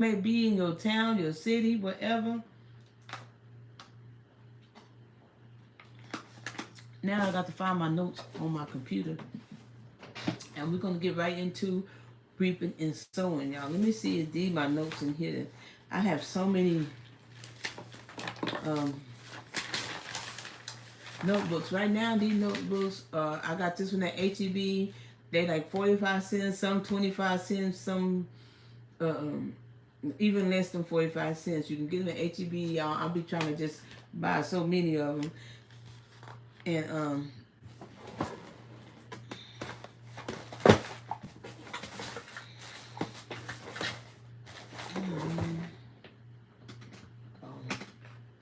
may be in your town, your city, whatever. Now I got to find my notes on my computer, and we're gonna get right into reaping and sowing, y'all. Let me see if these my notes in here. I have so many um, notebooks right now. These notebooks, I got this one at HEB. They like 45 cents, some 25 cents, some um, even less than 45 cents. You can get them at HEB, y'all. I'll be trying to just buy so many of them, and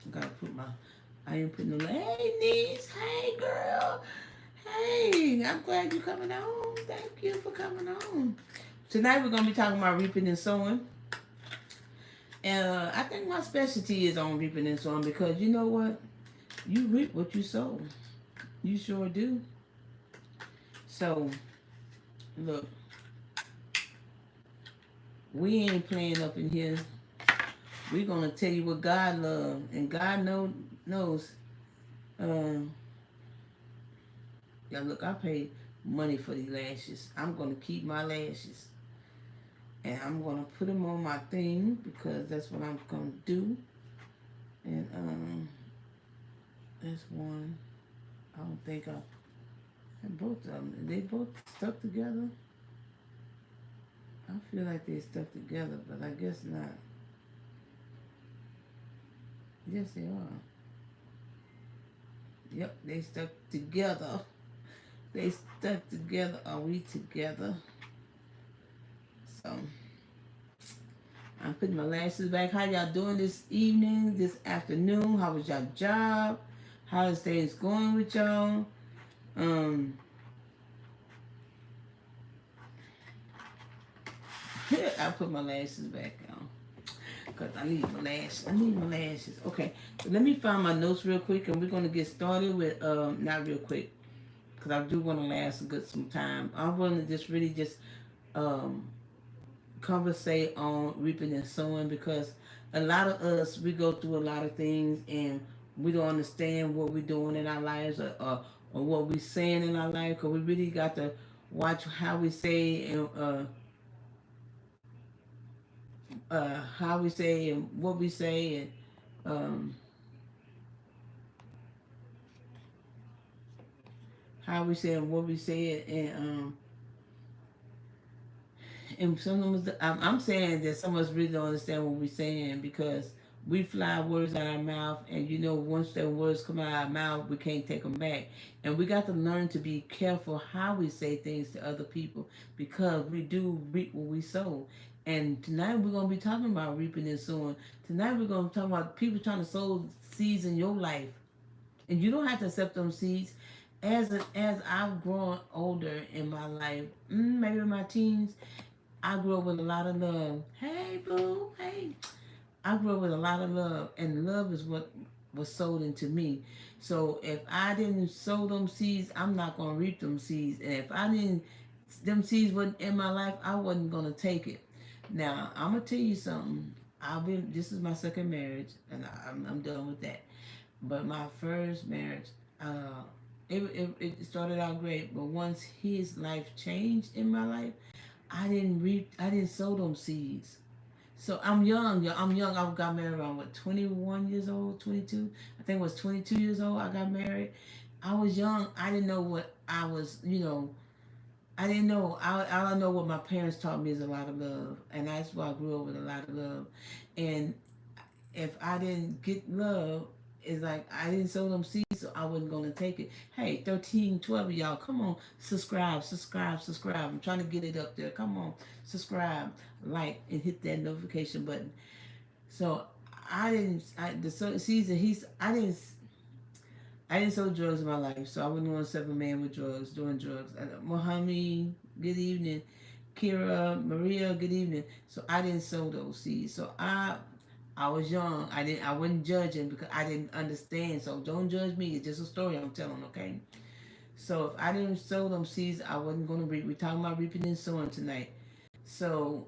I gotta put my. I ain't putting no. Hey niece, hey girl, hey. I'm glad you coming on. Thank you for coming on. Tonight we're gonna be talking about reaping and sowing. And I think my specialty is on reaping and sowing because you know what? You reap what you sow. You sure do. So, look, we ain't playing up in here. We're gonna tell you what God loves, and God knows. Um, yeah, look, I paid money for these lashes. I'm gonna keep my lashes, and I'm gonna put them on my thing because that's what I'm gonna do. And that's one. I don't think I. And both of them, they both stuck together. I feel like they stuck together, but I guess not. Yes, they are. Yep, they stuck together. They stuck together. Are we together? So, I'm putting my lashes back. How y'all doing this evening, this afternoon? How was y'all job? How is things going with y'all? Um, I put my lashes back on because I need my lashes. I need my lashes. Okay, so let me find my notes real quick, and we're gonna get started with not real quick because I do want to last a good some time. I want to just really just um conversate on reaping and sowing because a lot of us we go through a lot of things and we don't understand what we're doing in our lives or what we're saying in our life because we really got to watch how we say and how we say and what we say and um, how we say and what we say and some of us, I'm saying that some of us really don't understand what we're saying because we fly words out our mouth, and you know, once the words come out of our mouth, we can't take them back. And we got to learn to be careful how we say things to other people because we do reap what we sow. And tonight we're going to be talking about reaping and sowing. Tonight we're going to talk about people trying to sow seeds in your life. And you don't have to accept them seeds. As I've grown older in my life, maybe in my teens, I grew up with a lot of love. Hey, boo. Hey. I grew up with a lot of love, and love is what was sold into me. So if I didn't sow them seeds, I'm not gonna reap them seeds. And if I didn't, them seeds wasn't in my life, I wasn't gonna take it. Now I'm gonna tell you something. I've been. This is my second marriage, and I'm done with that. But my first marriage, uh, it started out great. But once his life changed in my life, I didn't reap. I didn't sow them seeds. So I'm young. I'm young. I got married around what 21 years old, 22. I think it was 22 years old. I got married. I was young. I didn't know what I was. You know, I didn't know. All I know what my parents taught me is a lot of love, and that's why I grew up with a lot of love. And if I didn't get love, it's like I didn't sow them seeds, so I wasn't gonna take it. Hey, 13, 12 of y'all, come on, subscribe, subscribe, subscribe. I'm trying to get it up there. Come on, subscribe, like, and hit that notification button. So I didn't. Season. I didn't sell drugs in my life, so I wasn't going to serve a man with drugs, doing drugs. Mohammed, good evening. Kira, Maria, good evening. So I didn't sow those seeds. So I was young. I wasn't judging because I didn't understand. So don't judge me. It's just a story I'm telling, okay? So if I didn't sow them seeds, I wasn't going to reap. We're talking about reaping and sowing tonight. So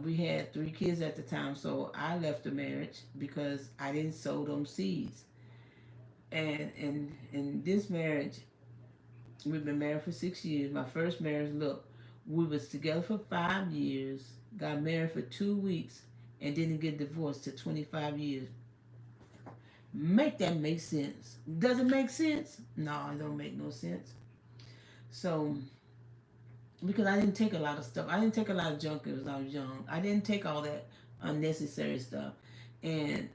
we had 3 kids at the time, so I left the marriage because I didn't sow them seeds. And in this marriage, we've been married for 6 years. My first marriage, look, we was together for 5 years, got married for 2 weeks, and didn't get divorced to 25 years. Make that make sense? Does it make sense? No, it don't make no sense. So because I didn't take a lot of stuff, I didn't take a lot of junk when I was young. I didn't take all that unnecessary stuff, and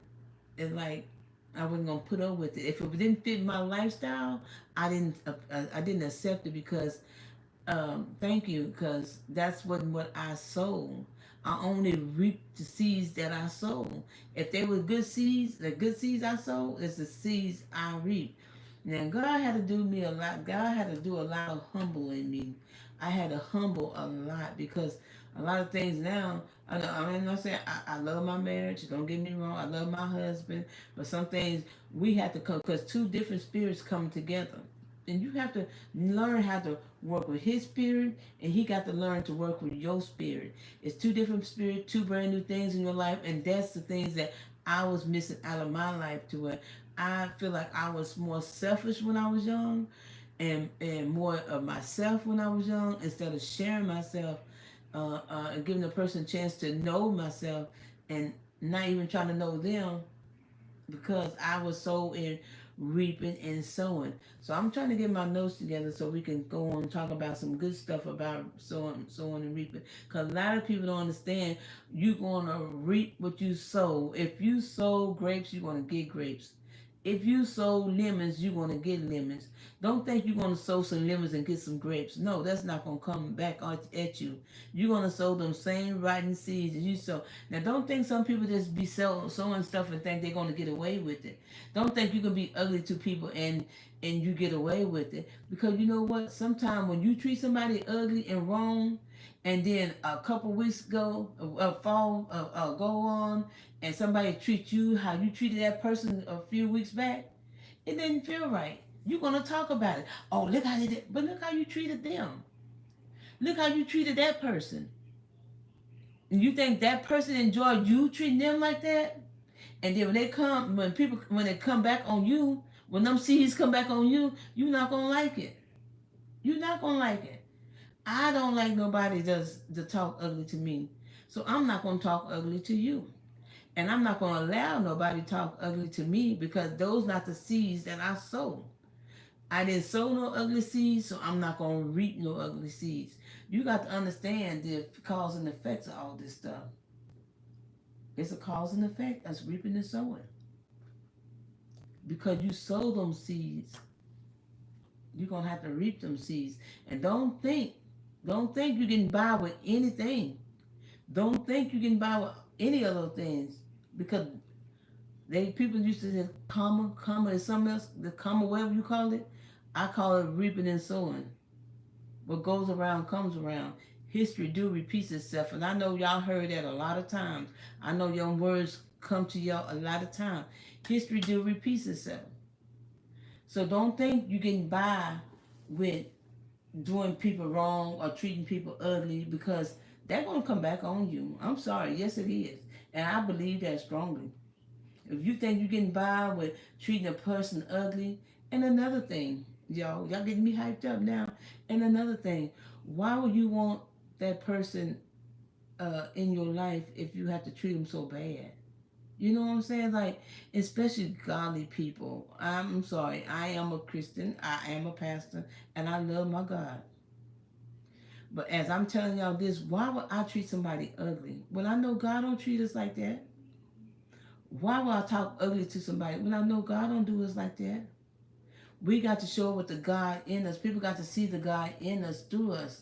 it's like I wasn't gonna put up with it. If it didn't fit my lifestyle, I didn't accept it because thank you, because that's what I sow. I only reap the seeds that I sow. If they were good seeds, the good seeds I sow is the seeds I reap. Now God had to do me a lot. God had to do a lot of humbling me. I had to humble a lot because a lot of things now. I mean, I'm saying I love my marriage. Don't get me wrong. I love my husband, but some things we have to come because two different spirits come together, and you have to learn how to work with his spirit, and he got to learn to work with your spirit. It's two different spirits, two brand new things in your life, and that's the things that I was missing out of my life to where I feel like I was more selfish when I was young, and more of myself when I was young instead of sharing myself, and giving the person a chance to know myself and not even trying to know them because I was so in reaping and sowing. So I'm trying to get my notes together so we can go on and talk about some good stuff about sowing and reaping. Because a lot of people don't understand you're going to reap what you sow. If you sow grapes, you're going to get grapes. If you sow lemons, you're going to get lemons. Don't think you're going to sow some lemons and get some grapes. No, that's not going to come back at you. You're going to sow them same rotten seeds that you sow. Now, don't think some people just be sowing stuff and think they're going to get away with it. Don't think you can be ugly to people and you get away with it. Because you know what? Sometimes when you treat somebody ugly and wrong, and then a couple weeks go, go on, and somebody treats you how you treated that person a few weeks back, it didn't feel right. You're gonna talk about it. Oh, look how they did, but look how you treated them. Look how you treated that person. And you think that person enjoyed you treating them like that? And then when they come back on you, when them seeds come back on you, you're not gonna like it. You're not gonna like it. I don't like nobody does to talk ugly to me. So I'm not gonna talk ugly to you. And I'm not gonna allow nobody to talk ugly to me because those not the seeds that I sow. I didn't sow no ugly seeds, so I'm not gonna reap no ugly seeds. You got to understand the cause and effects of all this stuff. It's a cause and effect. That's reaping and sowing. Because you sow them seeds, you're gonna have to reap them seeds. And don't think you can buy with anything. Don't think you can buy with any of those things. Because people used to say karma is something else, the karma, whatever you call it. I call it reaping and sowing. What goes around comes around. History do repeats itself, and I know y'all heard that a lot of times. I know your words come to y'all a lot of times. History do repeats itself. So don't think you can buy with doing people wrong or treating people ugly because they're gonna come back on you. I'm sorry, yes it is, and I believe that strongly. If you think you can buy with treating a person ugly, and another thing, y'all getting me hyped up now. And another thing, why would you want that person in your life if you have to treat them so bad? You know what I'm saying? Like, especially godly people. I'm sorry, I am a Christian, I am a pastor, and I love my God. But as I'm telling y'all this, why would I treat somebody ugly when I know God don't treat us like that? Why would I talk ugly to somebody when I know God don't do us like that? We got to show what the God in us. People got to see the God in us through us.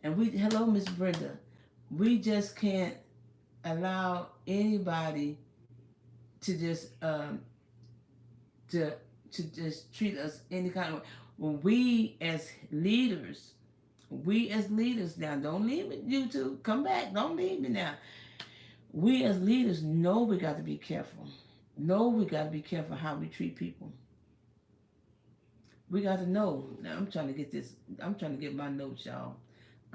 And hello, Miss Brenda. We just can't allow anybody to just to just treat us any kind of way. When we as leaders now, don't leave me, you two, come back, don't leave me now. We as leaders know we got to be careful. Know we got to be careful how we treat people. We got to know. Now I'm trying to get my notes, y'all.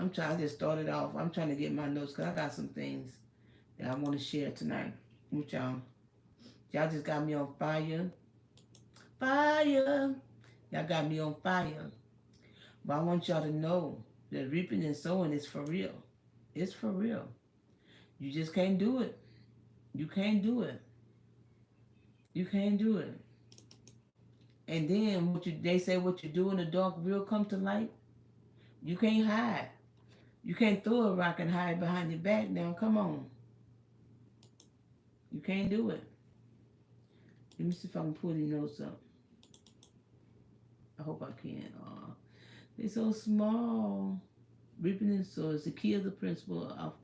I'm trying. I just started off. I'm trying to get my notes because I got some things that I want to share tonight with y'all. Y'all just got me on fire. Fire. Y'all got me on fire. But I want y'all to know that reaping and sowing is for real. It's for real. You just can't do it. You can't do it. You can't do it. And then they say what you do in the dark will come to light. You can't hide. You can't throw a rock and hide behind your back now. Come on. You can't do it. Let me see if I can pull these notes up. I hope I can. They're so small. Reaping and sowing is the key of the principle of.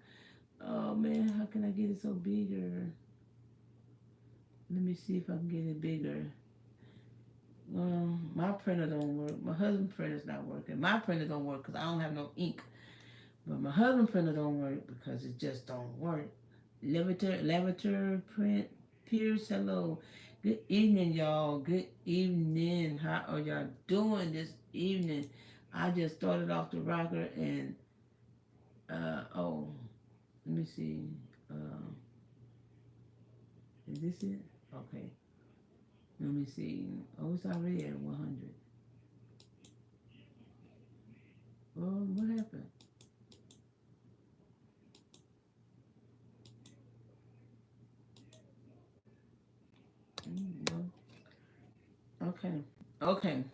Oh man, how can I get it so bigger? Let me see if I can get it bigger. My printer don't work. My husband's printer's not working. My printer don't work because I don't have no ink. But my husband's printer don't work because it just don't work. Lavater print. Pierce, hello. Good evening, y'all. Good evening. How are y'all doing this evening? I just started off the rocker and let me see. Is this it? Okay. Let me see. Oh, it's already at 100. Oh, what happened? Okay. Okay.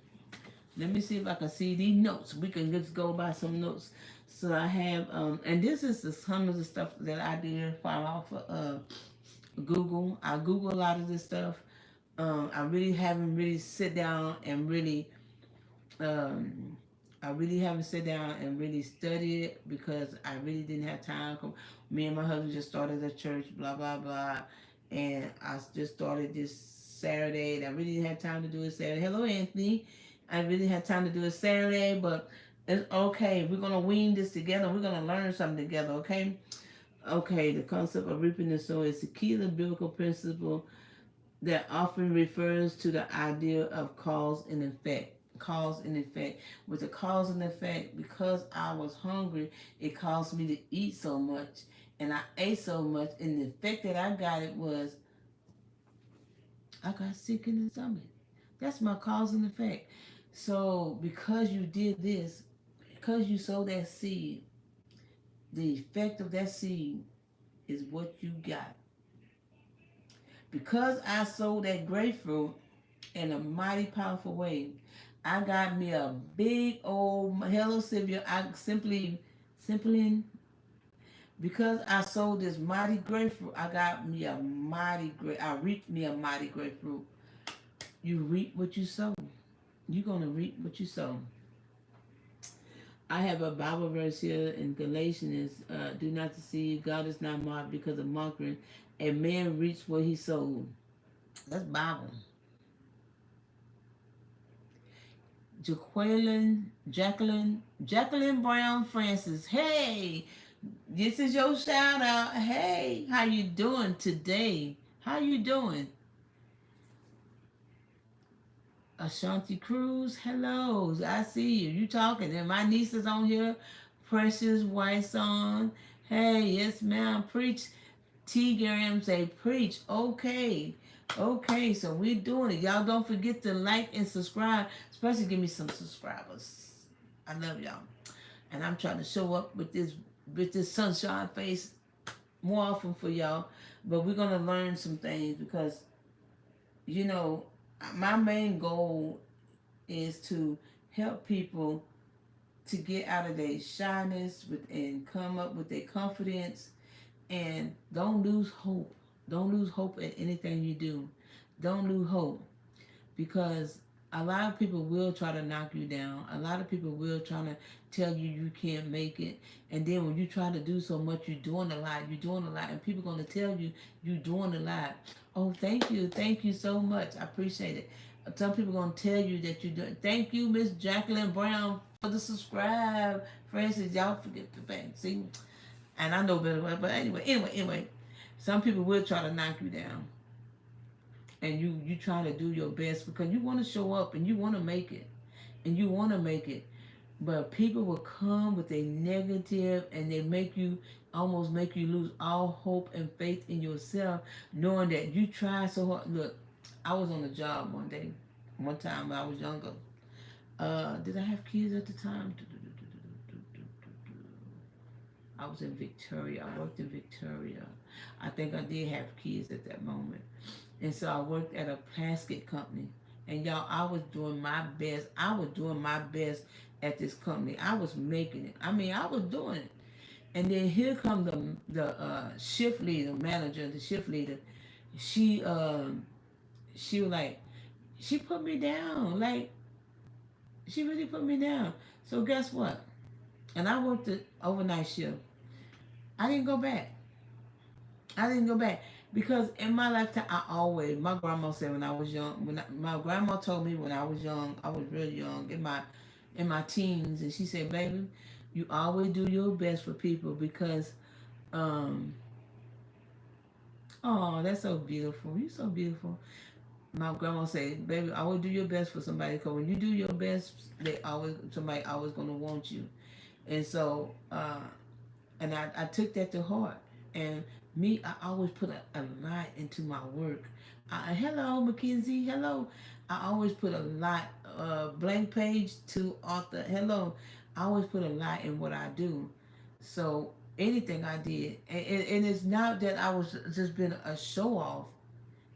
Let me see if I can see these notes. We can just go by some notes. So I have, and this is the some of the stuff that I did find off of Google. I Google a lot of this stuff. I really haven't really sit down and really, um, I really haven't sit down and really studied it because I really didn't have time. Me and my husband just started a church, blah blah blah, and I just started this Saturday. And I really didn't have time to do it Saturday. Hello, Anthony. I really had time to do it Saturday, but it's okay. We're gonna wean this together. We're gonna learn something together. Okay. Okay. The concept of reaping and sowing is the key to the biblical principle that often refers to the idea of cause and effect. Cause and effect. With the cause and effect, because I was hungry, it caused me to eat so much, and I ate so much, and the effect that I got it was I got sick in the stomach. That's my cause and effect. So because you did this, because you sowed that seed, the effect of that seed is what you got. Because I sowed that grapefruit in a mighty powerful way, I got me a big old hello Sylvia. Simply because I sowed this mighty grapefruit, I got me a mighty grape. I reaped me a mighty grapefruit. You reap what you sow. You're gonna reap what you sow. I have a Bible verse here in Galatians. Do not deceive. God is not mocked because of mockery. A man reaps what he sowed. That's Bible. Jacqueline Brown Francis. Hey, this is your shout out. Hey, how you doing today? How you doing? Ashanti Cruz, hello. I see you. You talking. And my niece is on here. Precious White Song. Hey, yes, ma'am. Preach. T. Graham say preach. Okay. Okay, so we're doing it. Y'all don't forget to like and subscribe. Especially give me some subscribers. I love y'all. And I'm trying to show up with this sunshine face more often for y'all. But we're gonna learn some things because you know my main goal is to help people to get out of their shyness and come up with their confidence and don't lose hope. Don't lose hope at anything you do. Don't lose hope because a lot of people will try to knock you down. A lot of people will try to tell you you can't make it. And then when you try to do so much, you're doing a lot. You're doing a lot. And people are going to tell you you're doing a lot. Oh, thank you. Thank you so much. I appreciate it. Some people are going to tell you that you're doing. Thank you, Miss Jacqueline Brown, for the subscribe. Francis, y'all forget the thing. See? And I know better, but anyway. Some people will try to knock you down. And you try to do your best because you want to show up and you want to make it. And you want to make it. But people will come with a negative, and they make you, almost make you lose all hope and faith in yourself, knowing that you tried so hard. Look, I was on a job one time when I was younger. Did I have kids at the time? I was in Victoria. I worked in Victoria. I think I did have kids at that moment. And so I worked at a plastic company. And y'all, I was doing my best. I was doing my best at this company. I was making it. I mean, I was doing it. And then here come the shift leader, manager, the shift leader. She she was like, she put me down. Like, she really put me down. So guess what? And I worked the overnight shift. I didn't go back. I didn't go back because in my lifetime, I always. My grandma said when I was young. My grandma told me when I was young, I was really young in my teens, and she said, "Baby, you always do your best for people because, um, oh, that's so beautiful. You're so beautiful." My grandma said, "Baby, always do your best for somebody because when you do your best, somebody always gonna want you." And so, and I took that to heart. And me, I always put a lot into my work. Hello, Mackenzie. Hello. I always put a lot. Blank page to author. Hello. I always put a lot in what I do. So anything I did, and it's not that I was just been a show off.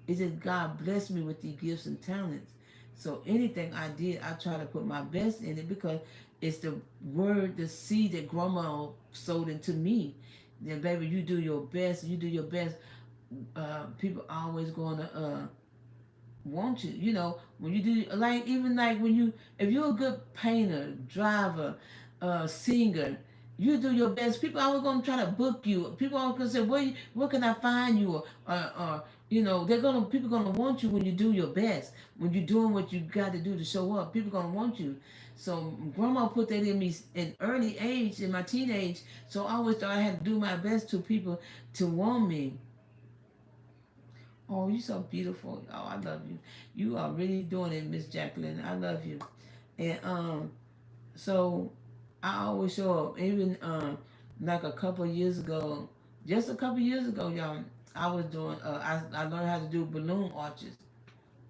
It's just God blessed me with these gifts and talents. So anything I did, I try to put my best in it because it's the word, the seed that grandma sowed into me. Then baby, you do your best. You do your best. People always gonna want you. You know, when you do, like, even like when you, if you're a good painter, driver, singer, you do your best. People always gonna try to book you. People always gonna say, where can I find you? Or you know, people gonna want you when you do your best. When you're doing what you got to do to show up, people gonna want you. So grandma put that in me in early age, in my teenage. So I always thought I had to do my best to people to want me. Oh, you're so beautiful. Oh, I love you. You are really doing it, Miss Jacqueline. I love you. And so I always show up. Even like a couple of years ago, just a couple of years ago, y'all, I was doing. I learned how to do balloon arches,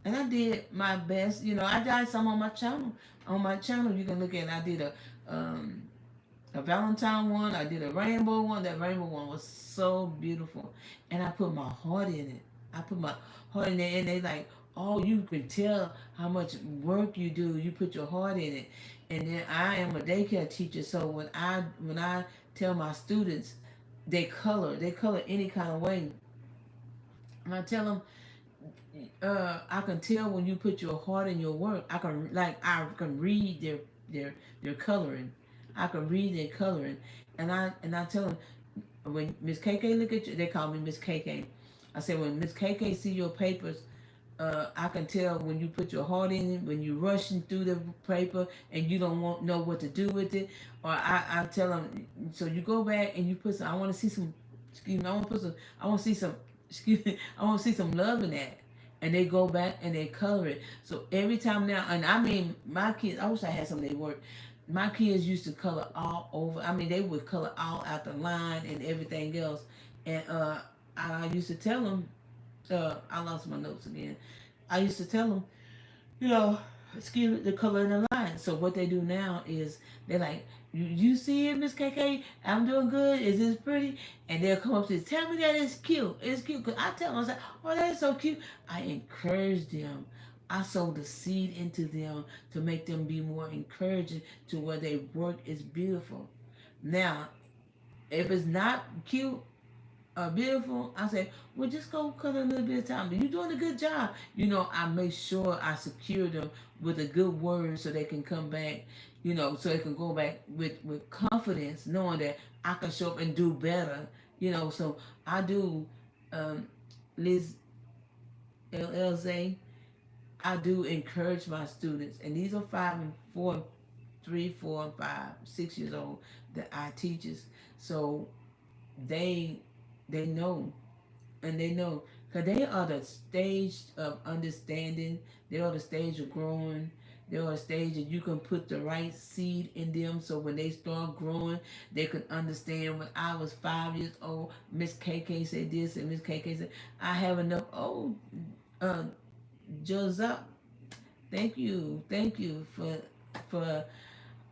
and I did my best. You know, I did some on my channel. On my channel, you can look at. I did um, a Valentine one. I did a rainbow one. That rainbow one was so beautiful, and I put my heart in it. I put my heart in it, and they like, oh, you can tell how much work you do. You put your heart in it, and then I am a daycare teacher, so when I tell my students, they color any kind of way, and I tell them, I can tell when you put your heart in your work. I can read their coloring. I can read their coloring, and I tell them when Miss KayKay look at you, they call me Miss KayKay. I said when Miss KayKay see your papers, I can tell when you put your heart in it, when you rushing through the paper and you don't know what to do with it, or I tell them, so you go back and you put some. I want to see some. Excuse me. I want to put some. I want to see some. Excuse me. I want to see some love in that. And they go back and they color it. So every time now, and I mean, my kids. I wish I had some of their work. My kids used to color all over. I mean, they would color all out the line and everything else. And I used to tell them. I lost my notes again. I used to tell them, you know, excuse me, the color in the line. So what they do now is they're like, you see it, Miss KK? I'm doing good. Is this pretty? And they'll come up to tell me that it's cute. It's cute. Because I tell them, I say, oh, that is so cute. I encourage them. I sow the seed into them to make them be more encouraging to where their work is beautiful. Now, if it's not cute, beautiful, I say, well, just go cut a little bit of time. But you're doing a good job. You know, I make sure I secure them with a good word so they can come back, you know, so they can go back with confidence, knowing that I can show up and do better, you know. So I do, Liz LLZ, I do encourage my students, and these are 5 and 4, 3, 4, and 5, 6 years old that I teaches. So they they know, and they know because they are the stage of understanding. They are the stage of growing. There are stages you can put the right seed in them, so when they start growing, they can understand. When I was 5 years old, Miss KK said this, and Miss KK said, "I have enough." Oh, uh, Joseph, thank you for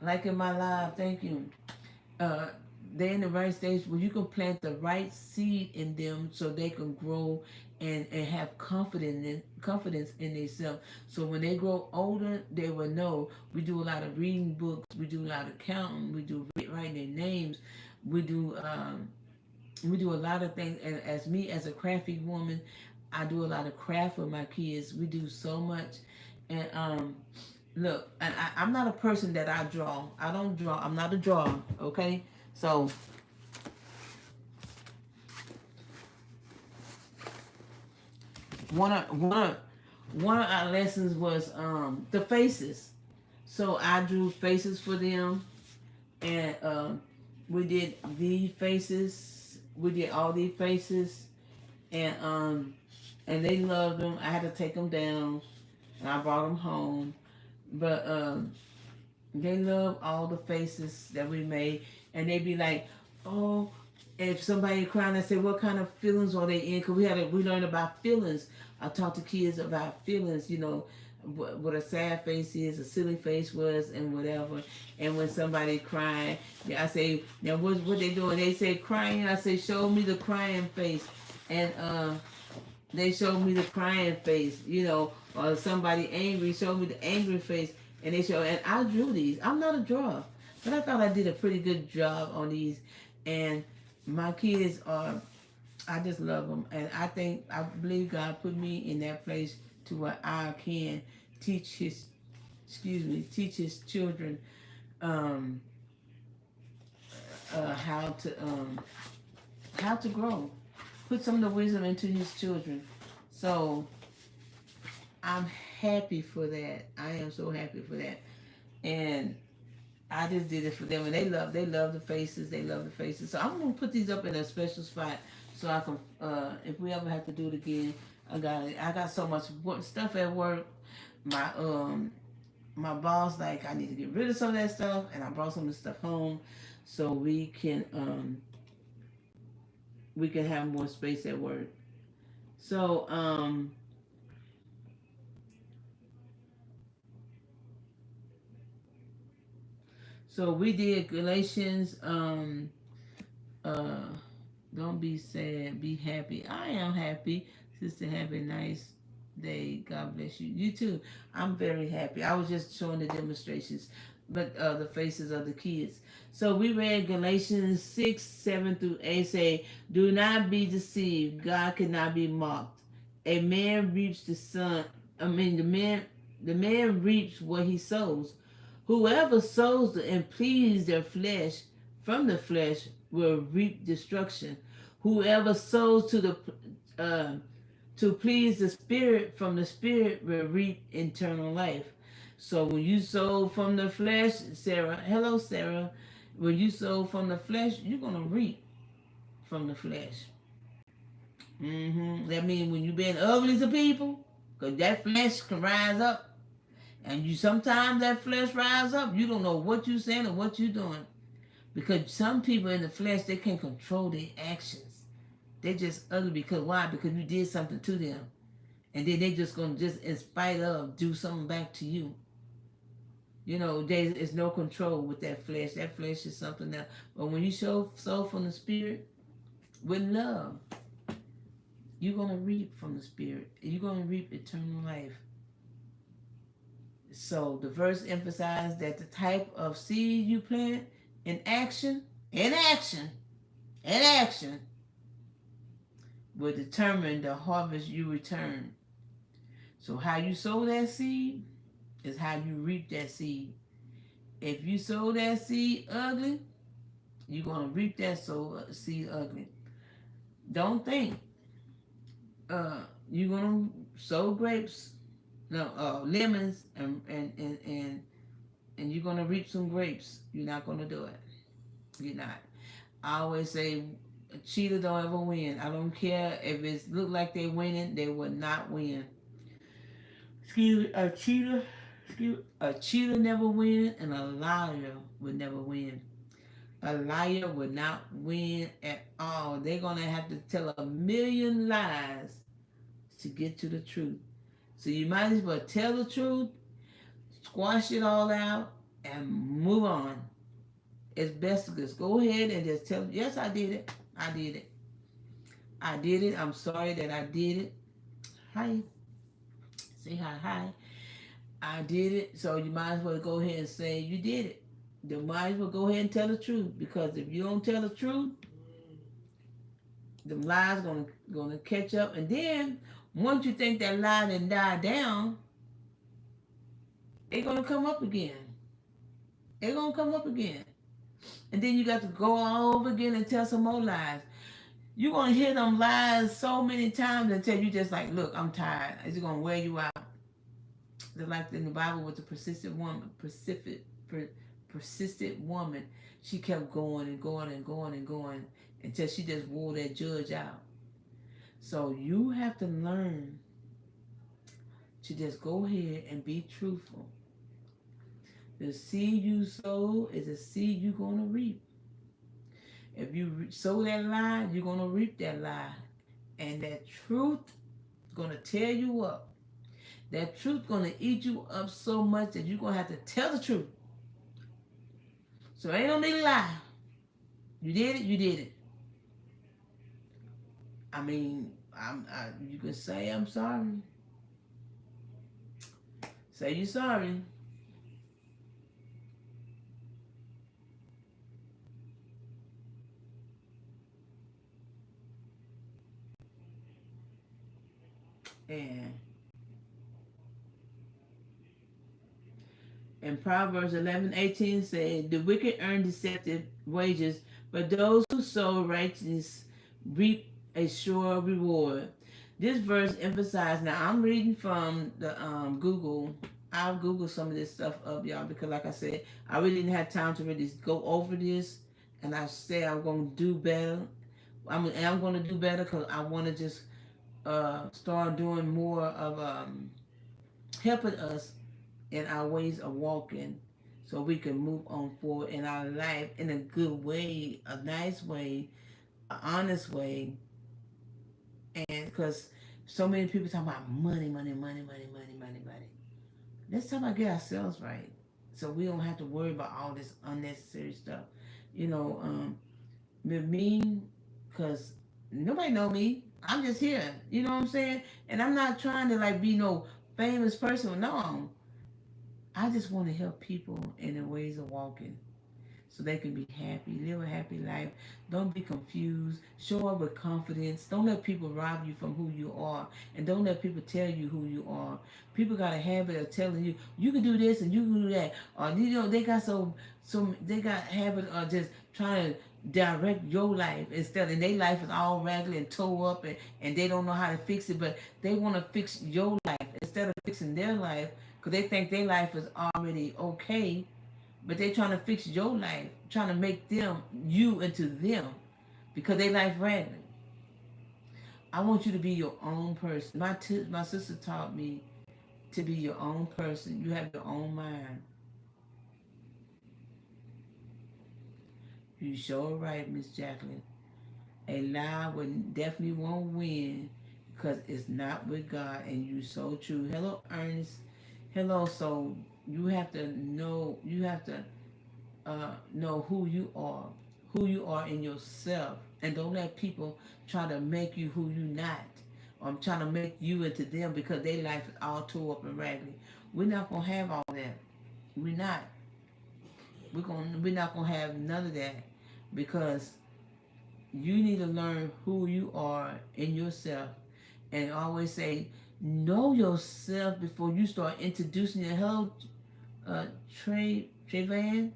liking my live. Thank you. uh, they're in the right stage where you can plant the right seed in them so they can grow and have confidence in themselves. So when they grow older, they will know. We do a lot of reading books, we do a lot of counting, we do writing their names, we do we do a lot of things. And as me as a crafty woman, I do a lot of craft with my kids. We do so much, and look, and I'm not a person that I draw. I don't draw. I'm not a drawer. Okay, so one of one of one of our lessons was the faces. So I drew faces for them, and we did the faces. We did all these faces, and they loved them. I had to take them down, and I brought them home. But they love all the faces that we made, and they be like, "Oh, if somebody crying," I say, "What kind of feelings are they in?" Because we learned about feelings. I talk to kids about feelings. You know, what a sad face is, a silly face was, and whatever. And when somebody crying, yeah, I say, "Now what they doing?" They say crying. I say, "Show me the crying face," and they showed me the crying face, you know, or somebody angry showed me the angry face, and they show, and I drew these. I'm not a drawer, but I thought I did a pretty good job on these, and my kids are, I just love them, and I believe God put me in that place to where I can teach his, teach his children, um, how to grow, put some of the wisdom into his children. So I'm happy for that. I am so happy for that. And I just did it for them, and they love the faces. They love the faces. So I'm gonna put these up in a special spot so I can, if we ever have to do it again, I got it. I got so much stuff at work. My my boss like I need to get rid of some of that stuff, and I brought some of the stuff home so we can have more space at work. So so we did Galatians uh don't be sad, be happy. I am happy. Sister, have a nice day. God bless you. You too. I'm very happy. I was just showing the demonstrations, but the faces of the kids. So we read Galatians 6, 7 through 8 say, "Do not be deceived. God cannot be mocked. A man reaps the son. I mean, the man reaps what he sows. Whoever sows and pleases their flesh from the flesh will reap destruction. Whoever sows uh, to please the spirit from the spirit will reap eternal life." So when you sow from the flesh, Sarah, hello Sarah, when you sow from the flesh, you're gonna reap from the flesh. That means when you been ugly to people, because that flesh can rise up, and you sometimes that flesh rise up, you don't know what you saying or what you doing, because some people in the flesh they can't control their actions. They just ugly because why? Because you did something to them, and then they just gonna just in spite of do something back to you. You know, there is no control with that flesh. That flesh is something else. But when you show soul from the spirit with love, you're gonna reap from the spirit. You're gonna reap eternal life. So the verse emphasized that the type of seed you plant in action, in action, in action, will determine the harvest you return. So how you sow that seed is how you reap that seed. If you sow that seed ugly, you're gonna reap that seed ugly. Don't think you're gonna sow grapes, no lemons, and you're gonna reap some grapes. You're not gonna do it. You're not. I always say, a cheater don't ever win. I don't care if it look like they winning, they will not win. Excuse me, a cheater. A cheater never win, and a liar will never win. A liar will not win at all. They're gonna have to tell a million lies to get to the truth. So you might as well tell the truth, squash it all out, and move on. It's best to just go ahead and just tell, yes, I did it. I did it. I did it. I'm sorry that I did it. Hi. Say hi, hi. I did it. So you might as well go ahead and say you did it. You might as well go ahead and tell the truth. Because if you don't tell the truth, the lies gonna catch up. And then once you think that lie done died down, they're gonna come up again. They're gonna come up again. And then you got to go all over again and tell some more lies. You're gonna hear them lies so many times until you just like, look, I'm tired. It's gonna wear you out. They're like in the Bible with the persistent woman. She kept going and going and going and going until she just wore that judge out. So you have to learn to just go ahead and be truthful. The seed you sow is a seed you're gonna reap. If you sow that lie, you're gonna reap that lie, and that truth is gonna tear you up. That truth gonna eat you up so much that you're gonna have to tell the truth. So ain't no need to lie. You did it. You did it. I mean, you can say I'm sorry. Say you're sorry. And in Proverbs 11:18 said, the wicked earn deceptive wages, but those who sow righteousness reap a sure reward. This verse emphasized, now I'm reading from the Google. I'll Google some of this stuff up, y'all, because like I said, I really didn't have time to really go over this. And I say I'm going to do better. I'm going to do better because I want to just start doing more of helping us in our ways of walking so we can move on forward in our life in a good way, a nice way, an honest way. And because so many people talk about money, money, money, money, money, money, money. Let's talk about get ourselves right so we don't have to worry about all this unnecessary stuff. You know, with me, because nobody know me. I'm just here. You know what I'm saying? And I'm not trying to like be no famous person. No, I just want to help people in their ways of walking so they can be happy, live a happy life. Don't be confused. Show up with confidence. Don't let people rob you from who you are. And don't let people tell you who you are. People got a habit of telling you, you can do this and you can do that. Or, you know, they got they got a habit of just trying to direct your life instead of their life is all ragged and tore up and they don't know how to fix it, but they want to fix your life instead of fixing their life because they think their life is already okay, but they're trying to fix your life, trying to make you into them, because they life ragged. I want you to be your own person. My sister taught me to be your own person. You have your own mind. You sure right, Miss Jacqueline. A lie would definitely won't win because it's not with God, and you so true. Hello, Ernest. Hello. So you have to know. You have to know who you are in yourself, and don't let people try to make you who you not. Or trying to make you into them because their life is all tore up and raggedy. We're not gonna have all that. We're not. We're not gonna have none of that because you need to learn who you are in yourself, and always say know yourself before you start introducing your hello, Trayvan.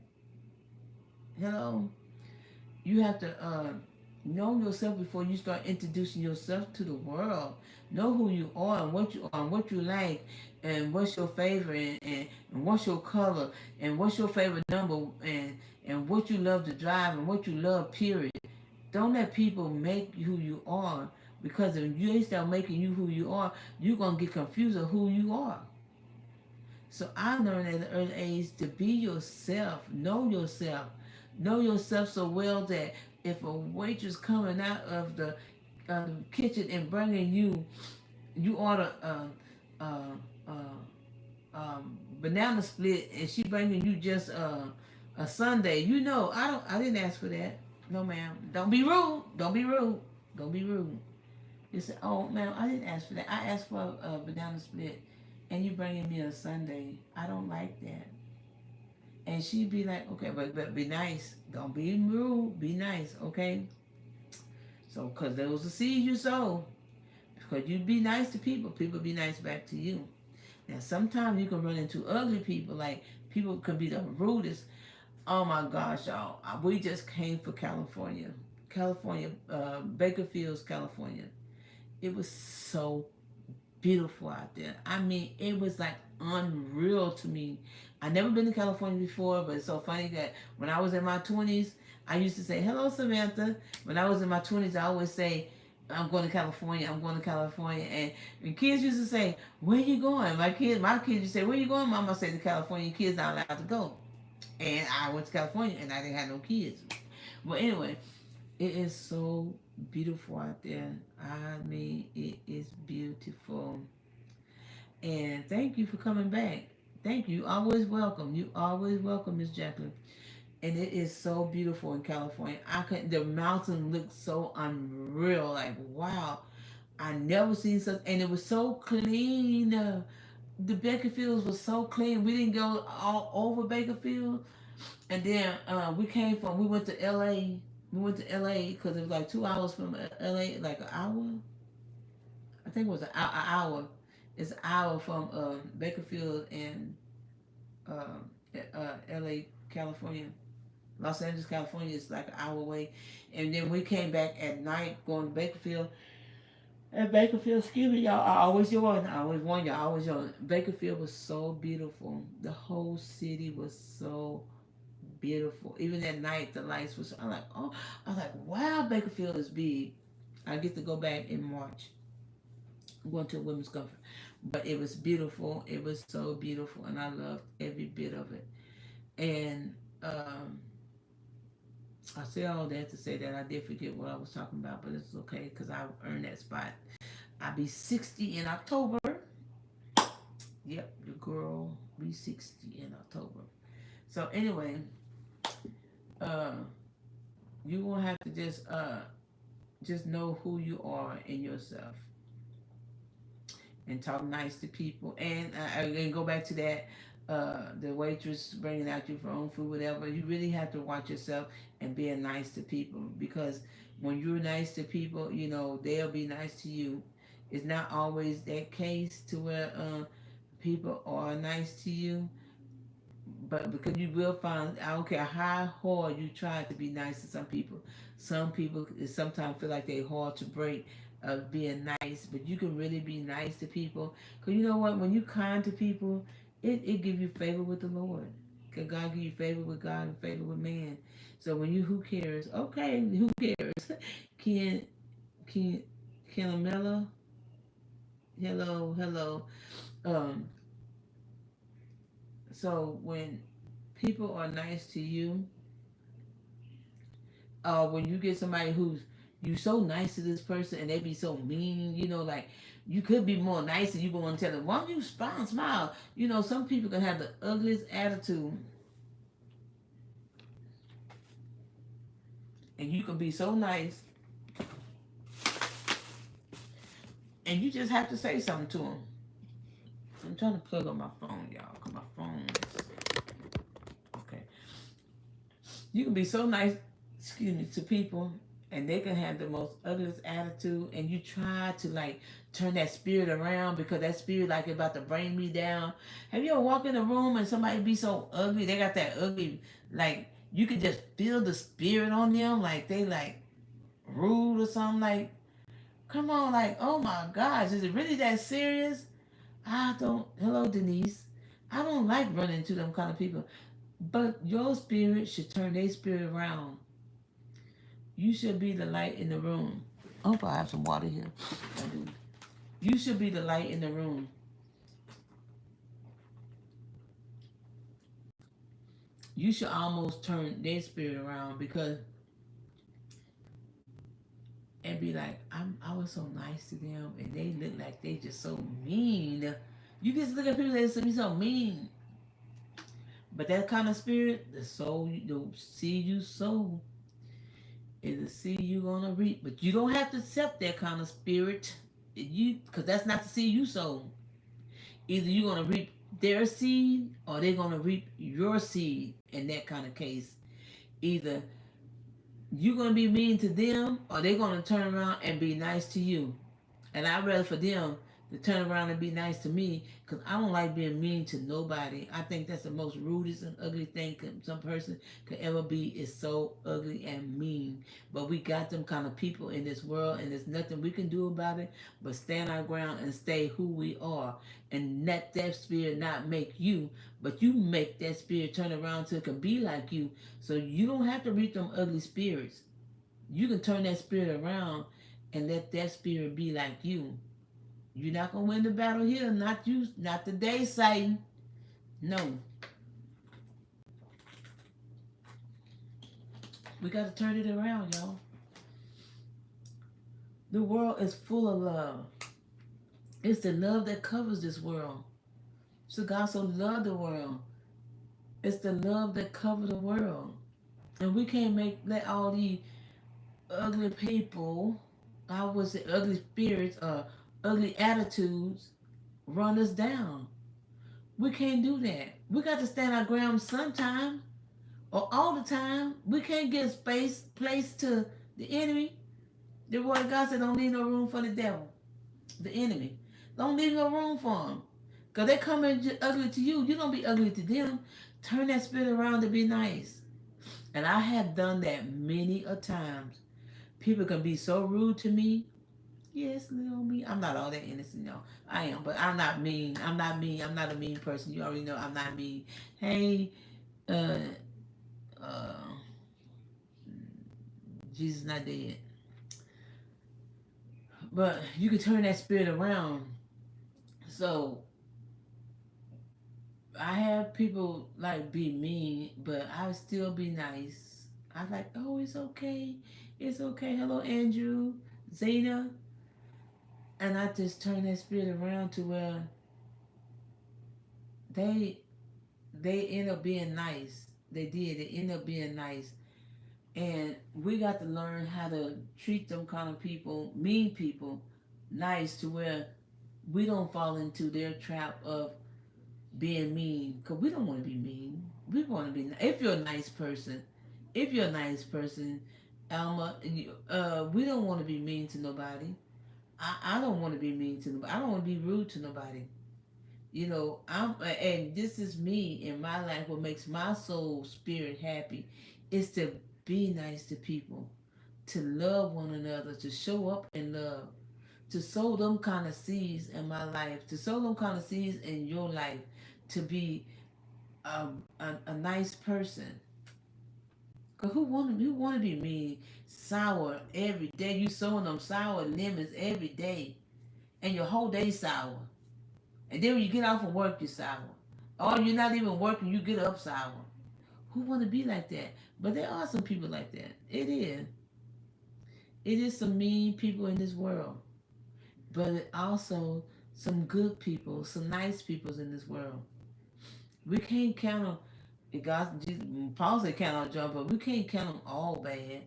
Hello. You have to know yourself before you start introducing yourself to the world. Know who you are and what you like, and what's your favorite, and what's your color, and what's your favorite number, and what you love to drive, and what you love, period. Don't let people make who you are, because if you start making you who you are, you're going to get confused of who you are. So I learned at an early age to be yourself, know yourself so well that if a waitress coming out of the kitchen and bringing you, you order uh, banana split and she bringing you just a sundae. You know, I didn't ask for that. No, ma'am. Don't be rude. Don't be rude. Don't be rude. You say, oh, ma'am, I didn't ask for that. I asked for a banana split, and you bringing me a sundae. I don't like that. And she'd be like, okay, but be nice. Don't be rude. Be nice, okay? So, because there was a seed you sow. Because you be nice to people, people be nice back to you. Now, sometimes you can run into ugly people. Like, people can be the rudest. Oh my gosh, y'all. We just came for California. California, Bakerfields, California. It was so beautiful out there. I mean, it was like unreal to me. I never been to California before, but it's so funny that when I was in my 20s, I used to say, hello, Samantha. When I was in my 20s, I always say, I'm going to California, I'm going to California. And kids used to say, where you going? My kids used to say, where you going? Mama said to California, kids not allowed to go. And I went to California and I didn't have no kids. But anyway, it is so beautiful out there. I mean, it is beautiful. And thank you for coming back. Thank you. Always welcome. You always welcome, Miss Jacqueline. And it is so beautiful in California. The mountain looks so unreal. Like, wow. I never seen such, and it was so clean. The Bakerfields was so clean. We didn't go all over Bakerfield. And then we went to LA. We went to LA because it was like 2 hours from LA, like an hour. I think it was an hour. It's an hour from Bakerfield and LA, California. Los Angeles, California is like an hour away. And then we came back at night going to Bakerfield. And Bakerfield, excuse me, y'all, I always warn y'all, I always yawn. Bakerfield was so beautiful. The whole city was so beautiful. Even at night, the lights was. I was like, wow, Bakerfield is big. I get to go back in March. I'm going to a women's conference, but it was beautiful. It was so beautiful, and I loved every bit of it. And I say all that to say that I did forget what I was talking about, but it's okay because I earned that spot. I'll be 60 in October. Yep, the girl be 60 in October. So anyway, uh, you gonna have to just know who you are in yourself and talk nice to people. And go back to that. The waitress bringing out your own food, whatever. You really have to watch yourself and being nice to people because when you're nice to people, you know they'll be nice to you. It's not always that case to where people are nice to you, but because you will find, I don't care how hard you try to be nice to some people sometimes feel like they're hard to break of being nice, but you can really be nice to people. Because you know what? When you kind to people, it give you favor with the Lord. Because God give you favor with God and favor with man. So when you, who cares? Okay, who cares? Ken, Ken, Kenamela, hello, hello. Um, so when people are nice to you, when you get somebody who's you so nice to this person and they be so mean, you know, like you could be more nice and you want to tell them, why don't you smile? You know, some people can have the ugliest attitude and you can be so nice and you just have to say something to them. I'm trying to plug on my phone, y'all, because my phone is... Okay. You can be so nice, excuse me, to people and they can have the most ugliest attitude and you try to like turn that spirit around because that spirit like is about to bring me down. Have you ever walked in a room and somebody be so ugly, they got that ugly, like you could just feel the spirit on them, like they like rude or something, like come on, like oh my gosh, is it really that serious? I don't, hello Denise, I don't like running into them kind of people, but your spirit should turn their spirit around. You should be the light in the room. I hope I have some water here. I do. You should be the light in the room. you should almost turn their spirit around because and be like, I was so nice to them, and they look like they just so mean. You just look at people that be so mean, but that kind of spirit, the soul, the seed you sow, is the seed you gonna reap. But you don't have to accept that kind of spirit, because that's not the seed you sow. Either you're gonna reap their seed, or they're gonna reap your seed. In that kind of case, either you're gonna be mean to them, or they're gonna turn around and be nice to you. And I'd rather for them to turn around and be nice to me, because I don't like being mean to nobody. I think that's the most rudest and ugly thing some person could ever be, is so ugly and mean. But we got them kind of people in this world, and there's nothing we can do about it but stand our ground and stay who we are, and let that spirit not make you, but you make that spirit turn around so it can be like you. So you don't have to reach them ugly spirits. You can turn that spirit around and let that spirit be like you. You're not gonna win the battle here, not you, not today, Satan. No, we got to turn it around, y'all. The world is full of love. It's the love that covers this world. So God so loved the world. It's the love that covers the world, and we can't let all these ugly people, I would say ugly spirits or ugly attitudes, run us down. We can't do that. We got to stand our ground sometime or all the time. We can't give place to the enemy. The word of God said don't leave no room for the devil, the enemy. Don't leave no room for him. Because they come in ugly to you. You don't be ugly to them. Turn that spirit around to be nice. And I have done that many a times. People can be so rude to me. Yes, little me. I'm not all that innocent, no. I am, but I'm not mean. I'm not mean. I'm not a mean person. You already know I'm not mean. Hey, uh, uh, Jesus not dead. But you can turn that spirit around. So I have people like be mean, but I still be nice. I like, oh, it's okay. It's okay. Hello, Andrew, Zena. And I just turn that spirit around to where they they end up being nice. They did. They end up being nice. And we got to learn how to treat them kind of people, mean people, nice, to where we don't fall into their trap of being mean. Because we don't want to be mean. We want to be, if you're a nice person, if you're a nice person, Alma, we don't want to be mean to nobody. I don't want to be mean to nobody. I don't want to be rude to nobody. And this is me in my life. What makes my soul spirit happy is to be nice to people, to love one another, to show up in love, to sow them kind of seeds in my life, to sow them kind of seeds in your life, to be a nice person. Cause who want to be mean, sour every day? You sowing them sour lemons every day, and your whole day sour. And then when you get off of work, you're sour. Or you're not even working, you get up sour. Who want to be like that? But there are some people like that. It is. It is some mean people in this world. But it also some good people, some nice people in this world. We can't count on, God, Paul said count on John, but we can't count them all bad.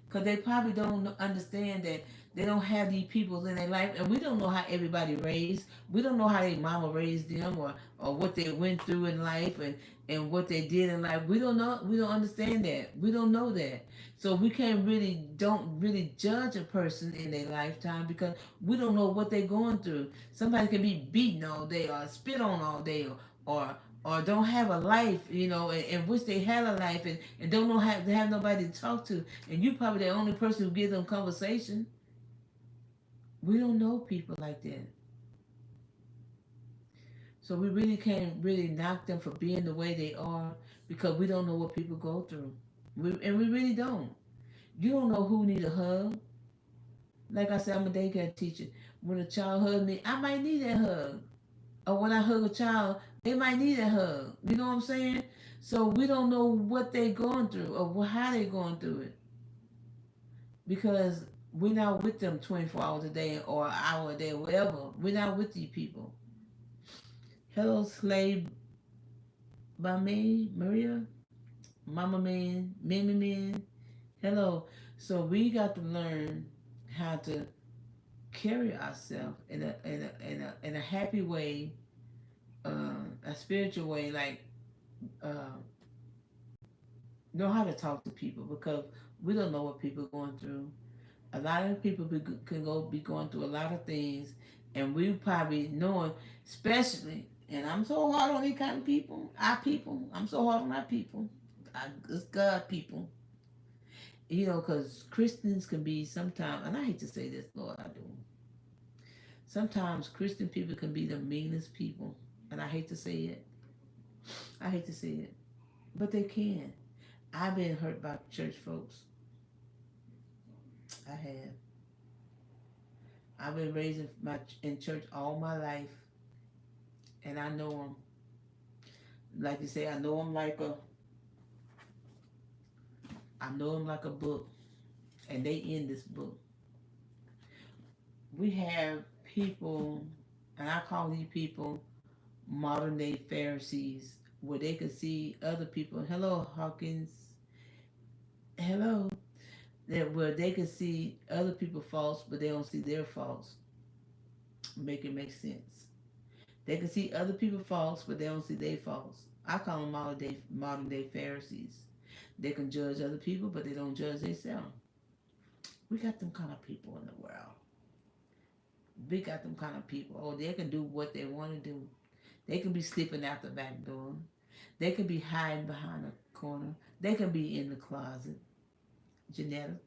Because they probably don't understand that they don't have these people in their life, and we don't know how everybody raised. We don't know how their mama raised them, or what they went through in life, and what they did in life. We don't know. We don't understand that. We don't know that. So we don't really judge a person in their lifetime, because we don't know what they're going through. Somebody can be beaten all day, or spit on all day, or or don't have a life, and wish they had a life, and don't know how to have nobody to talk to, and you probably the only person who gives them conversation. We don't know people like that. So we really can't really knock them for being the way they are, because we don't know what people go through. And we really don't. You don't know who need a hug. Like I said, I'm a daycare teacher. When a child hugs me, I might need that hug. Or when I hug a child, they might need a hug. You know what I'm saying? So we don't know what they're going through or how they're going through it because we're not with them 24 hours a day or an hour a day, whatever. We're not with these people. Hello, slave by me, Maria, Mama Man, Mimi Man. Hello. So we got to learn how to carry ourselves in a happy way, a spiritual way, like uh, know how to talk to people because we don't know what people are going through. A lot of people can be going through a lot of things, and we probably know, especially. And I'm so hard on these kind of people. Our people. I'm so hard on our people. It's God people. You know, because Christians can be sometimes, and I hate to say this, Lord, I do. Sometimes Christian people can be the meanest people, and I hate to say it. I hate to say it, but they can. I've been hurt by church folks. I have. I've been raised in church all my life, and I know them. Like you say, I know them like a book, and they in this book. We have people, and I call these people modern day Pharisees, where they can see other people. Hello, Hawkins. Hello. That where they can see other people faults, but they don't see their faults. Make it make sense. They can see other people faults, but they don't see their faults. I call them modern day Pharisees. They can judge other people, but they don't judge themselves. We got them kind of people in the world. We got them kind of people. Oh, they can do what they want to do. They can be sleeping out the back door. They can be hiding behind a corner. They can be in the closet. Janetta,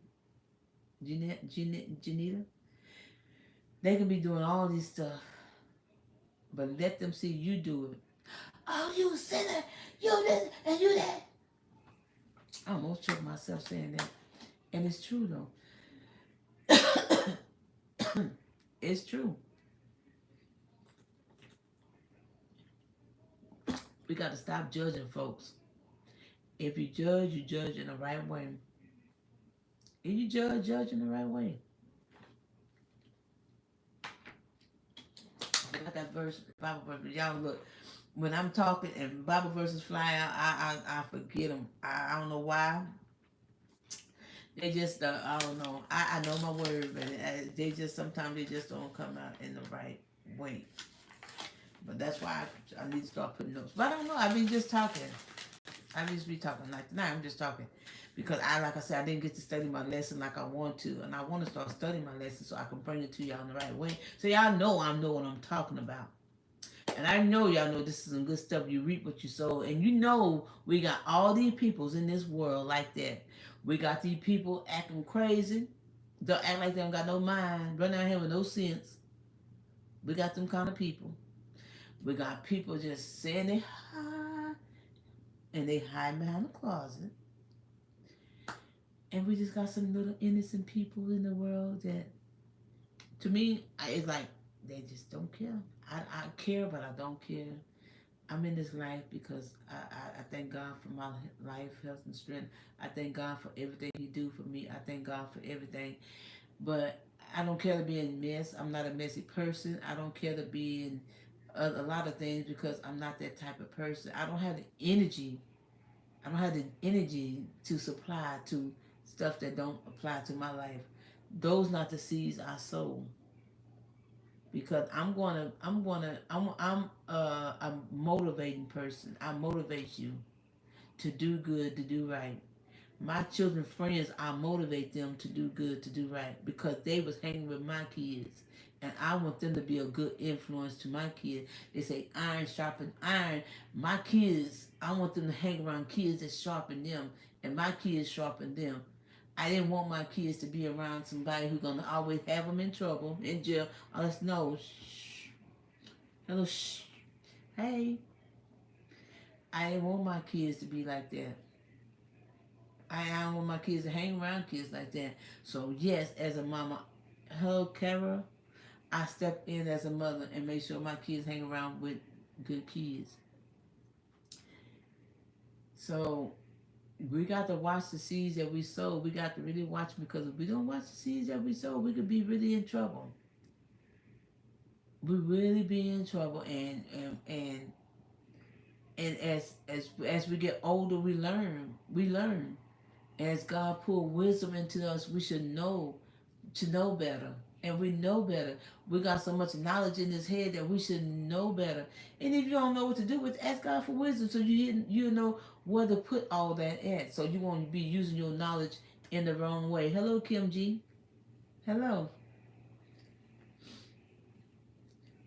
Janita. They can be doing all this stuff, but let them see you do it. Oh, you sinner, you this and you that. I almost choked myself saying that, and it's true though. It's true. We got to stop judging folks. If you judge in the right way. If you judge in the right way. I got that verse, Bible verse. But y'all look, when I'm talking and Bible verses fly out, I forget them. I don't know why. They just I don't know. I know my word, but they just sometimes they just don't come out in the right way. But that's why I need to start putting notes. But I don't know. I've been just talking. I just be talking like tonight. I'm just talking because like I said, I didn't get to study my lesson like I want to, and I want to start studying my lesson so I can bring it to y'all in the right way. So y'all know I know what I'm talking about. And I know y'all know this is some good stuff. You reap what you sow. And you know we got all these peoples in this world like that. We got these people acting crazy. Don't act like they don't got no mind. Run out here with no sense. We got them kind of people. We got people just saying they hide. And they hide behind the closet. And we just got some little innocent people in the world that, to me, it's like they just don't care. I care, but I don't care. I'm in this life because I thank God for my life, health, and strength. I thank God for everything He do for me. I thank God for everything. But I don't care to be in mess. I'm not a messy person. I don't care to be in a lot of things because I'm not that type of person. I don't have the energy. I don't have the energy to supply to stuff that don't apply to my life. Those not the seeds I sow because I'm a motivating person. I motivate you to do good, to do right. My children friends, I motivate them to do good, to do right because they was hanging with my kids. And I want them to be a good influence to my kids. They say iron sharpen iron. My kids, I want them to hang around kids that sharpen them, and my kids sharpen them. I didn't want my kids to be around somebody who's gonna always have them in trouble, in jail. Let's know. Shh. Hello, shh. Hey. I didn't want my kids to be like that. I don't want my kids to hang around kids like that. So yes, as a mama, hello, Kara. I step in as a mother and make sure my kids hang around with good kids. So we got to watch the seeds that we sow. We got to really watch, because if we don't watch the seeds that we sow, we could be really in trouble. We really be in trouble, and as we get older, we learn. We learn. As God poured wisdom into us, we should know to know better. And we know better. We got so much knowledge in this head that we should know better. And if you don't know what to do with, ask God for wisdom, so you know where to put all that at. So you won't be using your knowledge in the wrong way. Hello, Kim G. Hello.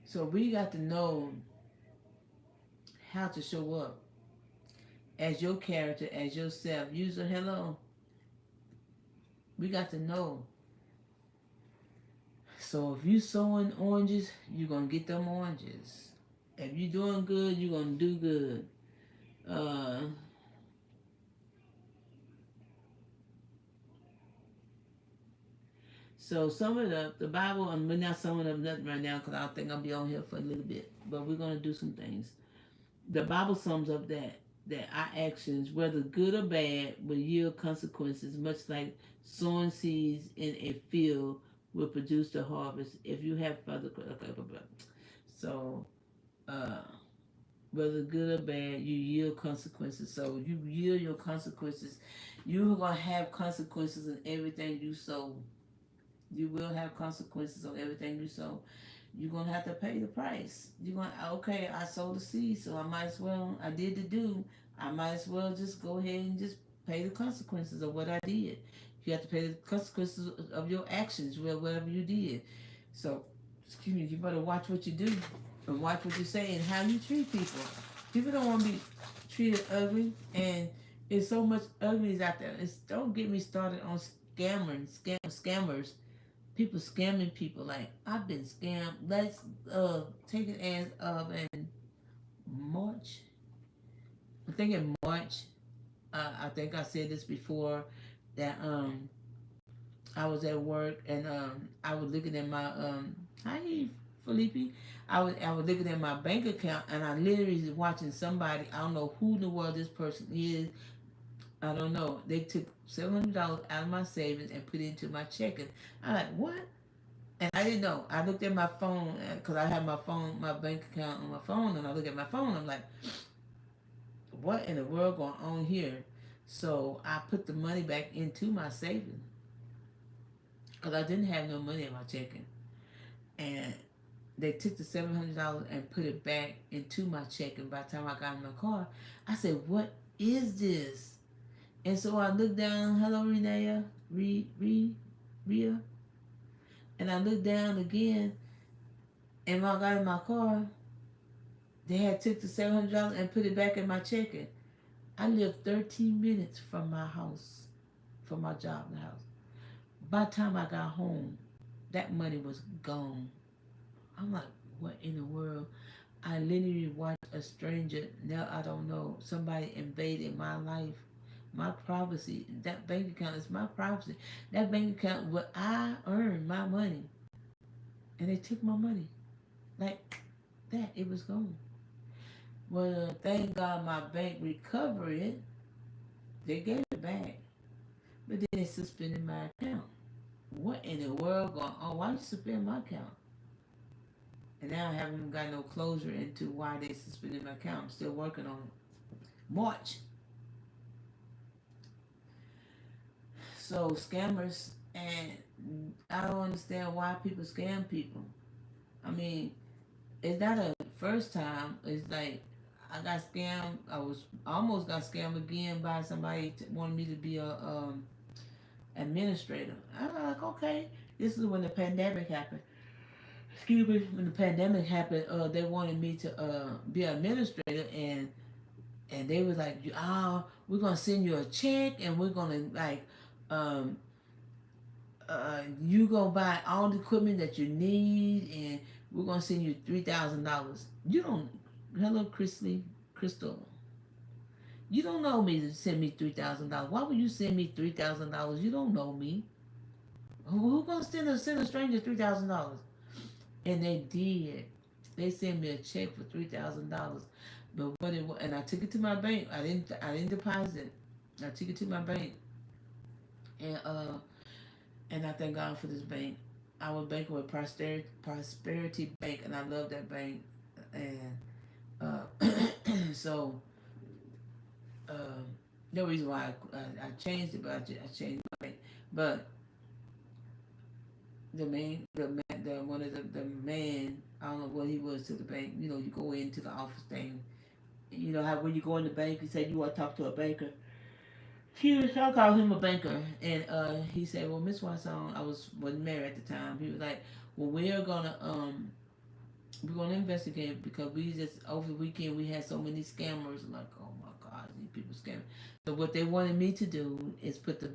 So we got to know how to show up as your character, as yourself. User, hello. We got to know. So if you sowing oranges, you're gonna get them oranges. If you're doing good, you're gonna do good. Uh, so summing up the Bible, and we're not summing up nothing right now because I don't think I'll be on here for a little bit. But we're gonna do some things. The Bible sums up that our actions, whether good or bad, will yield consequences, much like sowing seeds in a field will produce the harvest. If you have further, okay, blah, blah. So, uh, whether good or bad, you yield consequences. So you yield your consequences. You're gonna have consequences in everything you sow. You will have consequences on everything you sow. You're gonna have to pay the price. You're gonna, okay, I sowed the seed, so I might as well, I did the do. I might as well just go ahead and just pay the consequences of what I did. You have to pay the consequences of your actions, whatever you did. So, excuse me, you better watch what you do and watch what you say and how you treat people. People don't want to be treated ugly, and there's so much ugliness out there. Don't get me started on scammers, people scamming people. Like, I've been scammed. Let's take it as of in March. I think in March. I think I said this before, that I was at work, and I was looking at my hi Felipe. I was looking at my bank account, and I literally was watching somebody. I don't know who in the world this person is. I don't know. They took $700 out of my savings and put it into my checking. I'm like, what? And I didn't know. I looked at my phone because I have my bank account on my phone, and I look at my phone. I'm like, what in the world going on here? So I put the money back into my savings because I didn't have no money in my checking, and they took the $700 and put it back into my checking. By the time I got in my car, I said, "What is this?" And so I looked down. Hello, Renea, Ria, and I looked down again. And when I got in my car, they had took the $700 and put it back in my checking. I lived 13 minutes from my house, from my job in the house. By the time I got home, that money was gone. I'm like, what in the world? I literally watched a stranger, now I don't know, somebody invaded my life, my privacy. That bank account is my privacy. That bank account where I earned my money. And they took my money. Like that, it was gone. Well, thank God my bank recovered it. They gave it back. But then they suspended my account. What in the world going on? Why you suspend my account? And now I haven't got no closure into why they suspended my account. I'm still working on it. March. So scammers, and I don't understand why people scam people. I mean, it's not a first time. It's like I got scammed. I almost got scammed again by somebody wanted me to be a administrator. I was like, okay. This is when the pandemic happened. Excuse me. When the pandemic happened, they wanted me to be an administrator, and they was like, we're gonna send you a check, and we're gonna like, um, you gonna buy all the equipment that you need, and we're gonna send you $3,000. You don't. Hello, Crystal. You don't know me to send me $3,000. Why would you send me $3,000? You don't know me. Who gonna send a stranger $3,000? And they did. They sent me a check for $3,000. But what it was, and I took it to my bank. I didn't deposit. I took it to my bank, and and I thank God for this bank. I was banking with Prosperity Bank, and I love that bank. And so um, no reason why I changed it, but I changed my bank. But the one of the man, I don't know what he was to the bank. You know, you go into the office thing. You know how when you go in the bank, you say you want to talk to a banker. I called him a banker, and he said, "Well, Miss Watson, wasn't married at the time. He was like, well, we're gonna investigate because we just over the weekend we had so many scammers. I'm like, oh my God, these people scamming. So what they wanted me to do is put the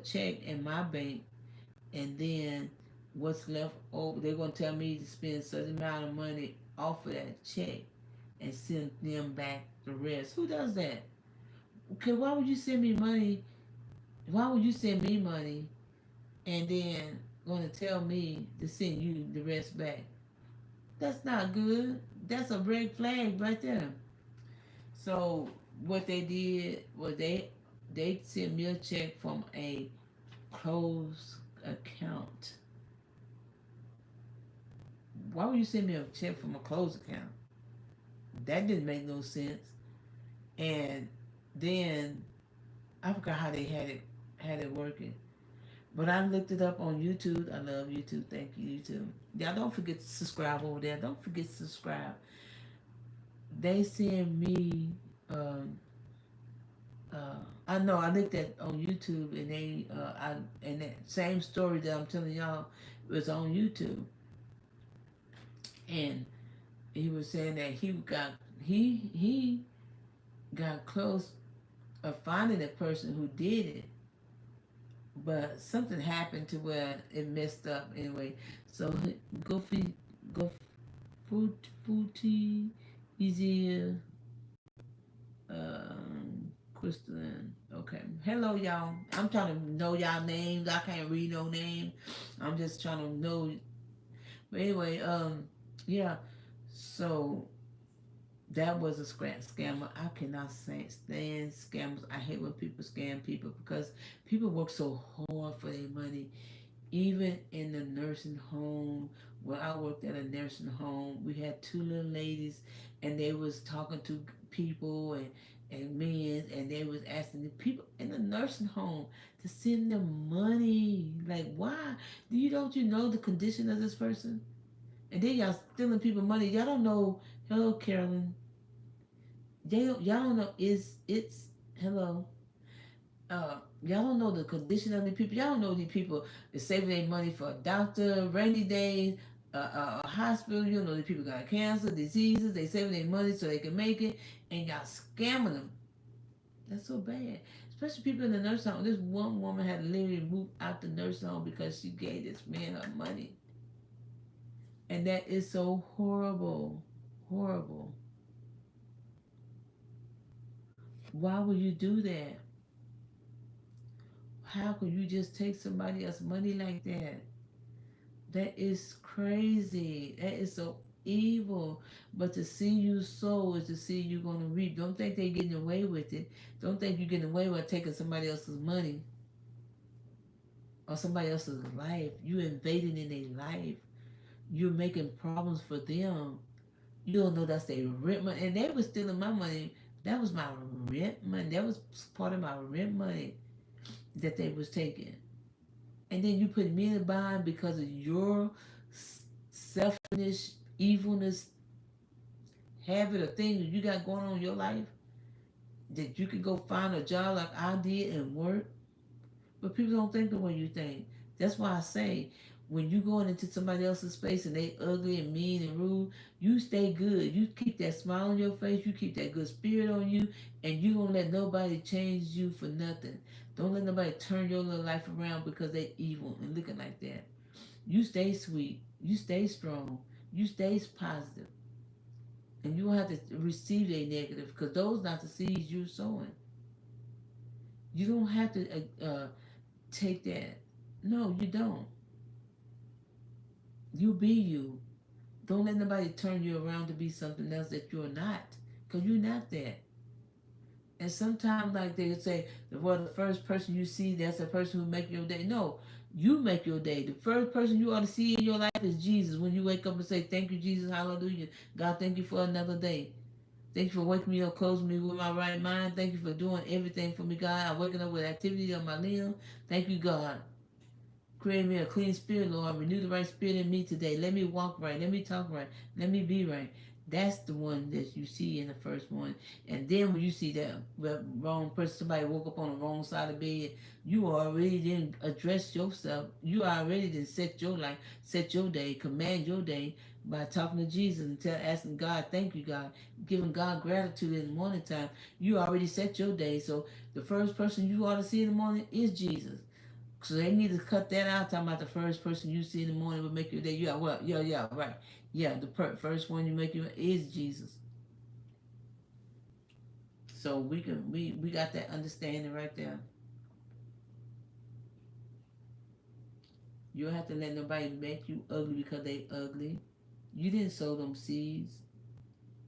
check in my bank, and then what's left over, they're gonna tell me to spend a certain amount of money off of that check and send them back the rest. Who does that? Okay, why would you send me money? Why would you send me money and then gonna tell me to send you the rest back? That's not good. That's a red flag right there. So what they did was they sent me a check from a closed account. Why would you send me a check from a closed account? That didn't make no sense. And then I forgot how they had it working. But I looked it up on YouTube. I love YouTube. Thank you, YouTube. Y'all don't forget to subscribe over there. Don't forget to subscribe. They send me. Um, I know I looked at on YouTube and and that same story that I'm telling y'all was on YouTube, and he was saying that he got close of finding the person who did it, but something happened to where it messed up anyway. So go feed go Footy easier Crystalline. Okay. Hello y'all. I'm trying to know y'all names. I can't read no name. I'm just trying to know. But anyway, yeah. So that was a scammer. I cannot stand scammers. I hate when people scam people because people work so hard for their money. Even in the nursing home, where I worked at a nursing home, we had two little ladies, and they was talking to people and men, and they was asking the people in the nursing home to send them money. Like, why? Don't you know the condition of this person? And then y'all stealing people money. Y'all don't know. Hello, Carolyn. Y'all don't know. It's hello. Y'all don't know the condition of the people. Y'all don't know these people is saving their money for a doctor, rainy days, a hospital. You don't know these people got cancer, diseases. They saving their money so they can make it, and y'all scamming them. That's so bad. Especially people in the nursing home. This one woman had to literally move out the nursing home because she gave this man her money, and that is so horrible, horrible. Why would you do that? How could you just take somebody else's money like that? That is crazy. That is so evil. But to see you sow is to see you gonna reap. Don't think they're getting away with it. Don't think you're getting away with taking somebody else's money or somebody else's life. You invading in their life. You're making problems for them. You don't know that's their rent money. And they were stealing my money. That was my rent money. That was part of my rent money that they was taking. And then you put me in a bind because of your selfishness, evilness, habit, or thing that you got going on in your life, that you could go find a job like I did and work. But people don't think the way you think. That's why I say, when you going into somebody else's space and they ugly and mean and rude, you stay good. You keep that smile on your face. You keep that good spirit on you, and you don't let nobody change you for nothing. Don't let nobody turn your little life around because they evil and looking like that. You stay sweet. You stay strong. You stay positive, and you don't have to receive a negative because those not the seeds you're sowing. You don't have to take that. No, you don't. You be you. Don't let nobody turn you around to be something else that you're not. because you're not that. And sometimes, like they say, well, the first person you see, that's the person who make your day. No, you make your day. The first person you ought to see in your life is Jesus. When you wake up and say, "Thank you, Jesus, hallelujah, God, thank you for another day. Thank you for waking me up, closing me with my right mind. Thank you for doing everything for me, God. I'm waking up with activity on my limb. Thank you, God. Create me a clean spirit, Lord. Renew the right spirit in me today. Let me walk right. Let me talk right. Let me be right." That's the one that you see in the first one. And then when you see that wrong person, somebody woke up on the wrong side of the bed, you already didn't address yourself. You already didn't set your life, set your day, command your day by talking to Jesus and asking God, thank you, God, giving God gratitude in the morning time. You already set your day. So the first person you ought to see in the morning is Jesus. So they need to cut that out. Talking about the first person you see in the morning will make your day. Yeah, well, yeah, right. Yeah, the first one you make you is Jesus. So we got that understanding right there. You don't have to let nobody make you ugly because they ugly. You didn't sow them seeds.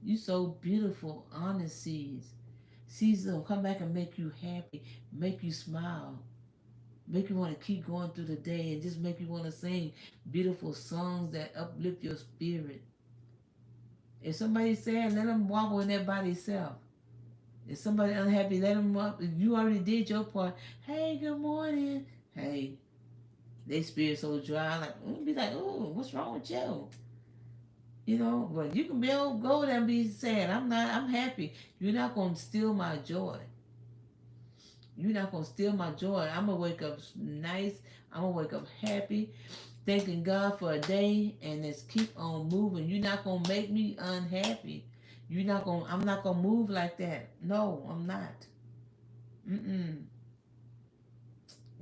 You sow beautiful, honest seeds. Seeds that'll come back and make you happy, make you smile, make you want to keep going through the day, and just make you want to sing beautiful songs that uplift your spirit. If somebody's sad, let them wobble in that by themselves. If somebody unhappy, let them up. If you already did your part, hey, good morning. Hey, they spirit so dry, like be like, oh, what's wrong with you? You know, but you can be able to go there and be sad. I'm happy. You're not gonna steal my joy. You're not gonna steal my joy. I'm gonna wake up nice. I'm gonna wake up happy, thanking God for a day, and let's keep on moving. You're not gonna make me unhappy. You're not gonna. I'm not gonna move like that. No, I'm not. Mm-mm.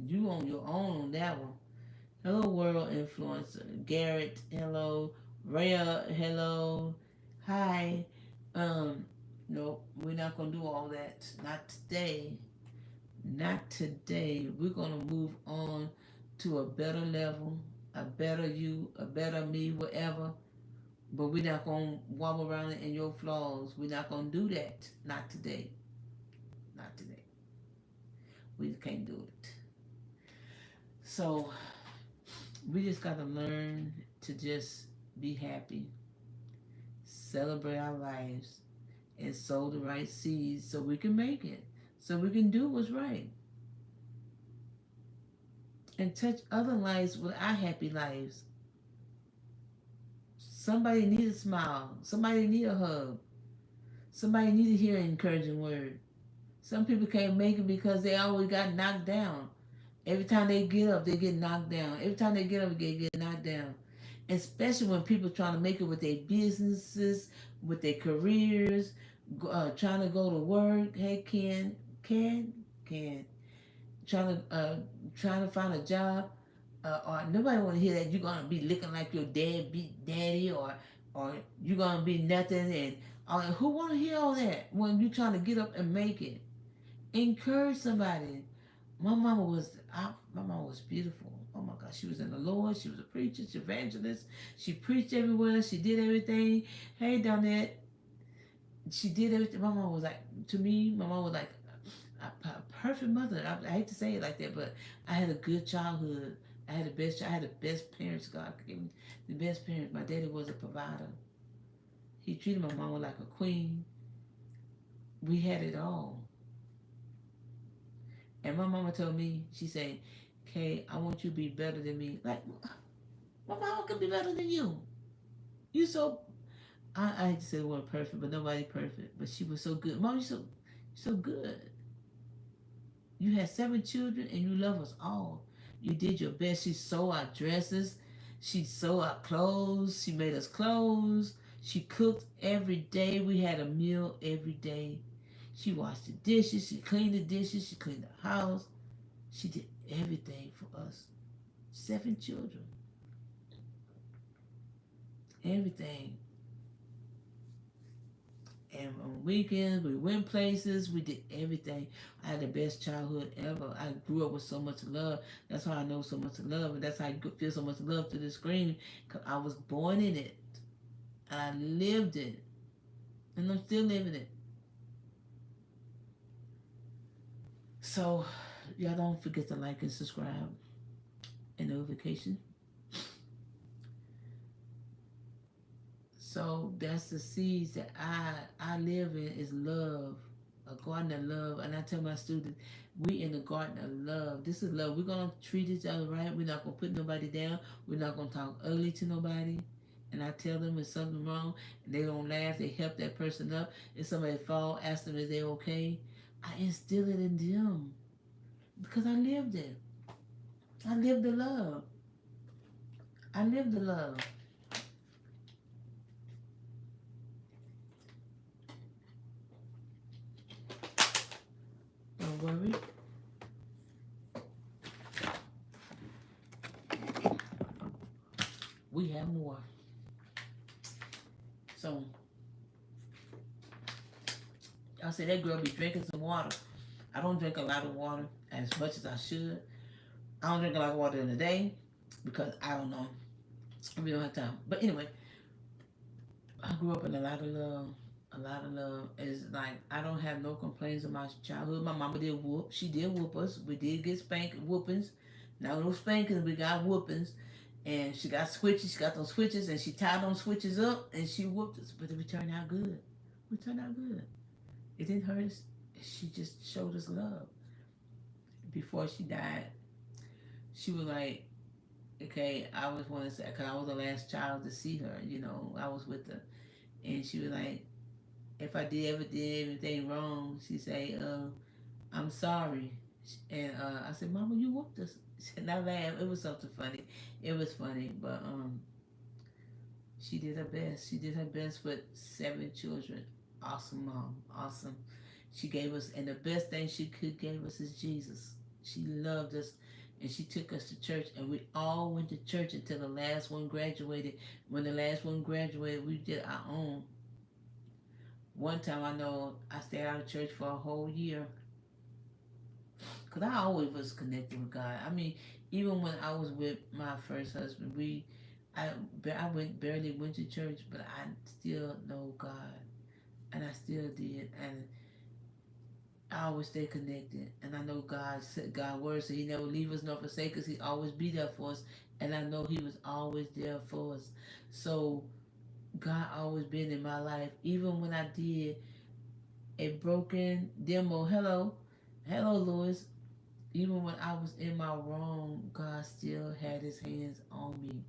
You on your own on that one. Hello, world influencer. Garrett, hello. Rhea, hello. Hi. Um, no, we're not gonna do all that. Not today. Not today. We're gonna move on to a better level, a better you, a better me, whatever. But we're not gonna wobble around in your flaws. We're not gonna do that. Not today. Not today. We can't do it. So we just gotta learn to just be happy, celebrate our lives, and sow the right seeds so we can make it, so we can do what's right, and touch other lives with our happy lives. Somebody need a smile. Somebody need a hug. Somebody need to hear an encouraging word. Some people can't make it because they always got knocked down. Every time they get up, they get knocked down. Every time they get up, they get knocked down. Especially when people trying to make it with their businesses, with their careers, trying to go to work. Hey, Ken, trying to find a job. Or nobody want to hear that you're gonna be looking like your deadbeat daddy, or you're gonna be nothing. And who want to hear all that when you trying to get up and make it? Encourage somebody. My mama was beautiful. Oh my God, she was in the Lord. She was a preacher, she was evangelist. She preached everywhere. She did everything. Hey, Donette, she did everything. My mom was like, to me, my mom was like a perfect mother. I hate to say it like that, but I had a good childhood. I had the best parents. God gave me the best parents. My daddy was a provider. He treated my mama like a queen. We had it all. And my mama told me, she said, Kay, I want you to be better than me. Like, my mama could be better than you. You so, I hate to say the word perfect, but nobody perfect. But she was so good. Mom, you so good. You had 7 children and you love us all. You did your best. She sewed our dresses. She sewed our clothes. She made us clothes. She cooked every day. We had a meal every day. She washed the dishes. She cleaned the dishes. She cleaned the house. She did everything for us. 7 children. Everything. And on weekends, we went places. We did everything. I had the best childhood ever. I grew up with so much love. That's how I know so much love. And that's how you feel so much love through the screen. Because I was born in it. I lived it. And I'm still living it. So y'all don't forget to like and subscribe and notification. So that's the seeds that I live in is love, a garden of love. And I tell my students, we in the garden of love. This is love. We're gonna treat each other right. We're not gonna put nobody down. We're not gonna talk ugly to nobody. And I tell them if something wrong, and they don't laugh. They help that person up. If somebody fall, ask them if they okay. I instill it in them because I lived it. I lived the love. I lived the love. Don't worry. We have more. So I said that girl be drinking some water. I don't drink a lot of water as much as I should. I don't drink a lot of water in a day because I don't know. We don't have time. But anyway, I grew up in a lot of love. A lot of love. Is like I don't have no complaints of my childhood. My mama did whoop. She did whoop us. We did get whoopings. Now no spankings. We got whoopings. And she got switches. She got those switches, and she tied those switches up, and she whooped us. But we turned out good. We turned out good. It didn't hurt us. She just showed us love. Before she died, she was like, "Okay, I was one to say, cause I was the last child to see her. You know, I was with her, and she was like, if I did ever did anything wrong, she say, I'm sorry." And I said, "Mama, you whooped us." And I laughed. It was something funny. It was funny, but she did her best. She did her best with 7 children. Awesome mom. Awesome. She gave us, and the best thing she could give us is Jesus. She loved us, and she took us to church, and we all went to church until the last one graduated. When the last one graduated, we did our own. One time I know I stayed out of church for a whole year because I always was connected with God. I mean, even when I was with my first husband, I, I barely went to church, but I still know God, and I still did, and I always stay connected, and I know God said God word said He never leave us nor forsake us. He always be there for us, and I know He was always there for us. So God always been in my life, even when I did a broken demo. Hello, hello, Louis. Even when I was in my wrong, God still had His hands on me,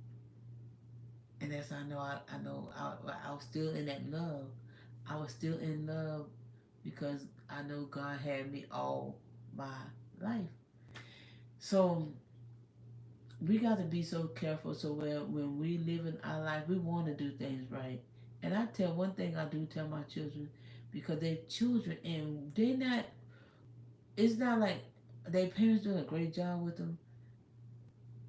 and that's how I know. I was still in that love. I was still in love because I know God had me all my life. So we got to be so careful. So when we live in our life, we want to do things right. And I tell one thing I do tell my children because they're children and they're not. It's not like their parents doing a great job with them.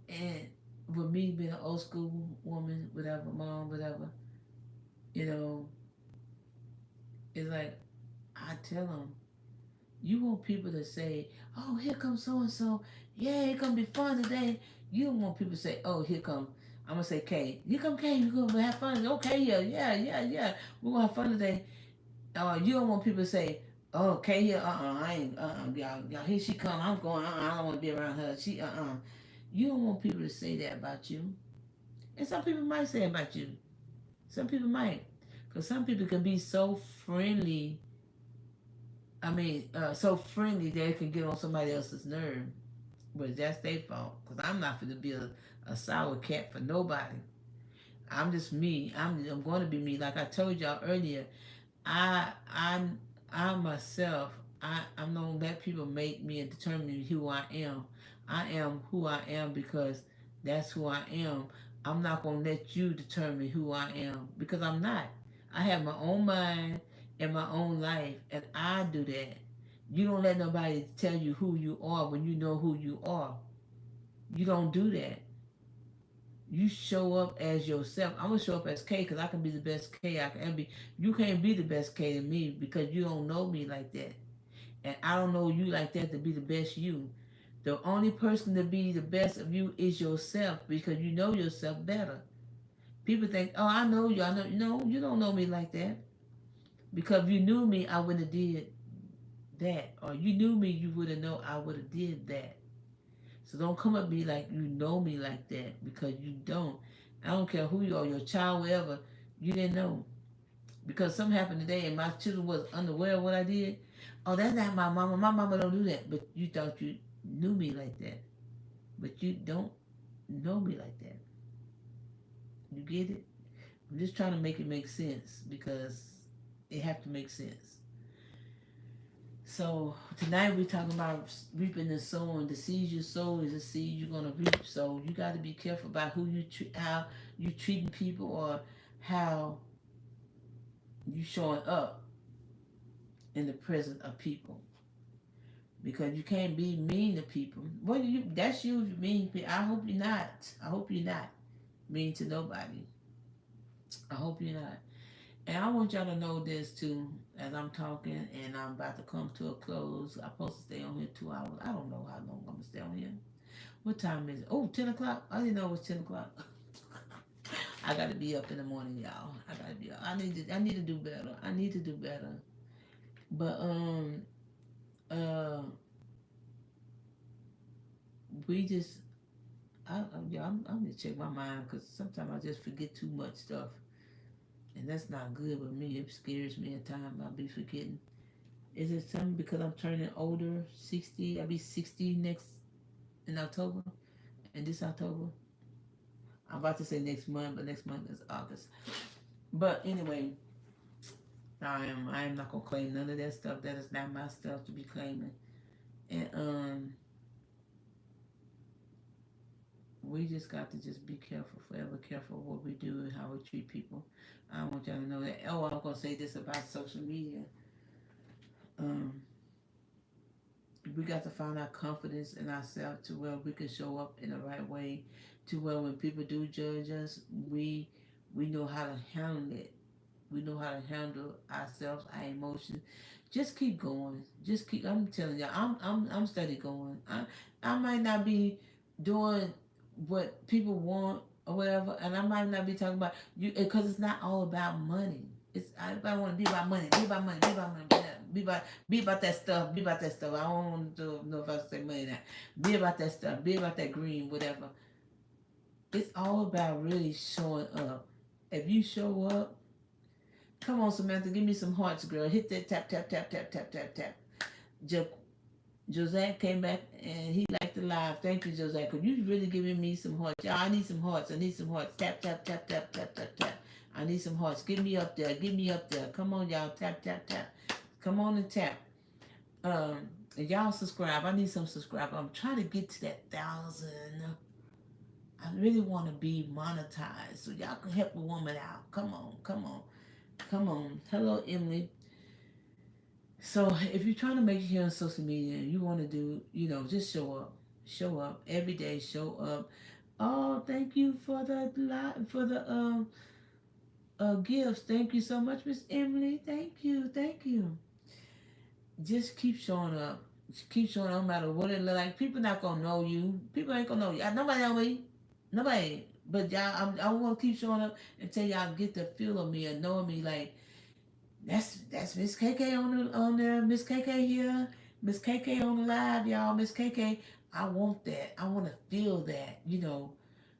And with me being an old school woman, whatever, mom, whatever, you know, it's like I tell them, you want people to say, "Oh, here comes so and so. Yeah, it's gonna be fun today." You don't want people to say, "Oh, here come." I'm gonna say, "Kay, here come Kay. You gonna have fun?" Okay, yeah, yeah, yeah, yeah. We're gonna have fun today. You don't want people to say, "Oh, Kay here. I ain't. Y'all. Here she come. I'm going. I don't want to be around her. She. You don't want people to say that about you. And some people might say about you. Some people might, because some people can be so friendly. I mean, so friendly they can get on somebody else's nerve. But that's their fault. Because I'm not going to be a sour cat for nobody. I'm just me. I'm going to be me. Like I told y'all earlier, I I'm I myself. I'm not gonna let people make me and determine who I am. I am who I am because that's who I am. I'm not gonna let you determine who I am because I'm not. I have my own mind and my own life, and I do that. You don't let nobody tell you who you are when you know who you are. You don't do that. You show up as yourself. I'm gonna show up as Kay because I can be the best Kay I can be. You can't be the best Kay to me because you don't know me like that, and I don't know you like that to be the best you. The only person to be the best of you is yourself because you know yourself better. People think, "Oh, I know you. I know." No, you don't know me like that because if you knew me, I wouldn't have did that. Or you knew me, you would have known I would have did that. So don't come at me like you know me like that, because you don't. I don't care who you are, your child, whatever. You didn't know. Because something happened today and my children was unaware of what I did. Oh, that's not my mama. My mama don't do that. But you thought you knew me like that. But you don't know me like that. You get it? I'm just trying to make it make sense, because it have to make sense. So tonight we're talking about reaping and sowing. The seeds you sow is the seed you're gonna reap. So you got to be careful about who you treat, how you treating people, or how you showing up in the presence of people. Because you can't be mean to people. Well, you that's you if you mean. I hope you're not. I hope you're not mean to nobody. I hope you're not. And I want y'all to know this too, as I'm talking and I'm about to come to a close. I'm supposed to stay on here 2 hours. I don't know how long I'm gonna stay on here. What time is it? Oh, 10 o'clock? I didn't know it was 10 o'clock. I gotta be up in the morning, y'all. I gotta be up. I need to do better. I need to do better. But uh we just yeah, I'm gonna check my mind, because sometimes I just forget too much stuff, and that's not good with me. It scares me at times. I'll be forgetting. Is it something because I'm turning older? 60. I'll be 60 next in October, and this October. I'm about to say next month, but next month is August. But anyway, I am not gonna claim none of that stuff. That is not my stuff to be claiming. And we just got to just be careful, forever careful what we do and how we treat people. I want y'all to know that. Oh, I'm gonna say this about social media. Um, we got to find our confidence in ourselves to where we can show up in the right way, to where when people do judge us, we know how to handle it. We know how to handle ourselves, our emotions. Just keep going. Just keep. I'm telling you, I'm steady going. I might not be doing what people want or whatever, and I might not be talking about you, because it's not all about money. It's I want to be about money, be about money, be about money, be about that stuff, be about that stuff. I don't want to know if I say money now. Be about that stuff, be about that green, whatever. It's all about really showing up. If you show up, come on, Samantha, give me some hearts, girl. Hit that tap, tap, tap, tap, tap, tap, tap. Jo- Josiah came back and he liked the live. Thank you, Josiah. Cause you really giving me some hearts. Y'all, I need some hearts. I need some hearts. Tap, tap, tap, tap, tap, tap, tap. I need some hearts. Get me up there. Get me up there. Come on, y'all. Tap, tap, tap. Come on and tap. And y'all subscribe. I need some subscribe. I'm trying to get to that 1,000. I really want to be monetized, so y'all can help a woman out. Come on, come on, come on. Hello, Emily. So if you're trying to make it here on social media, you want to do, just show up every day, show up. Oh, thank you for the gifts. Thank you so much, Miss Emily. Thank you, thank you. Just keep showing up. Just keep showing up, no matter what it look like. People not gonna know you. People ain't gonna know you. Nobody know me. Nobody. But y'all, I want to keep showing up until y'all get the feel of me and know me. Like, that's Miss KayKay on there. Miss KayKay here. Miss KayKay on the live, y'all. Miss KayKay. I want that. I want to feel that,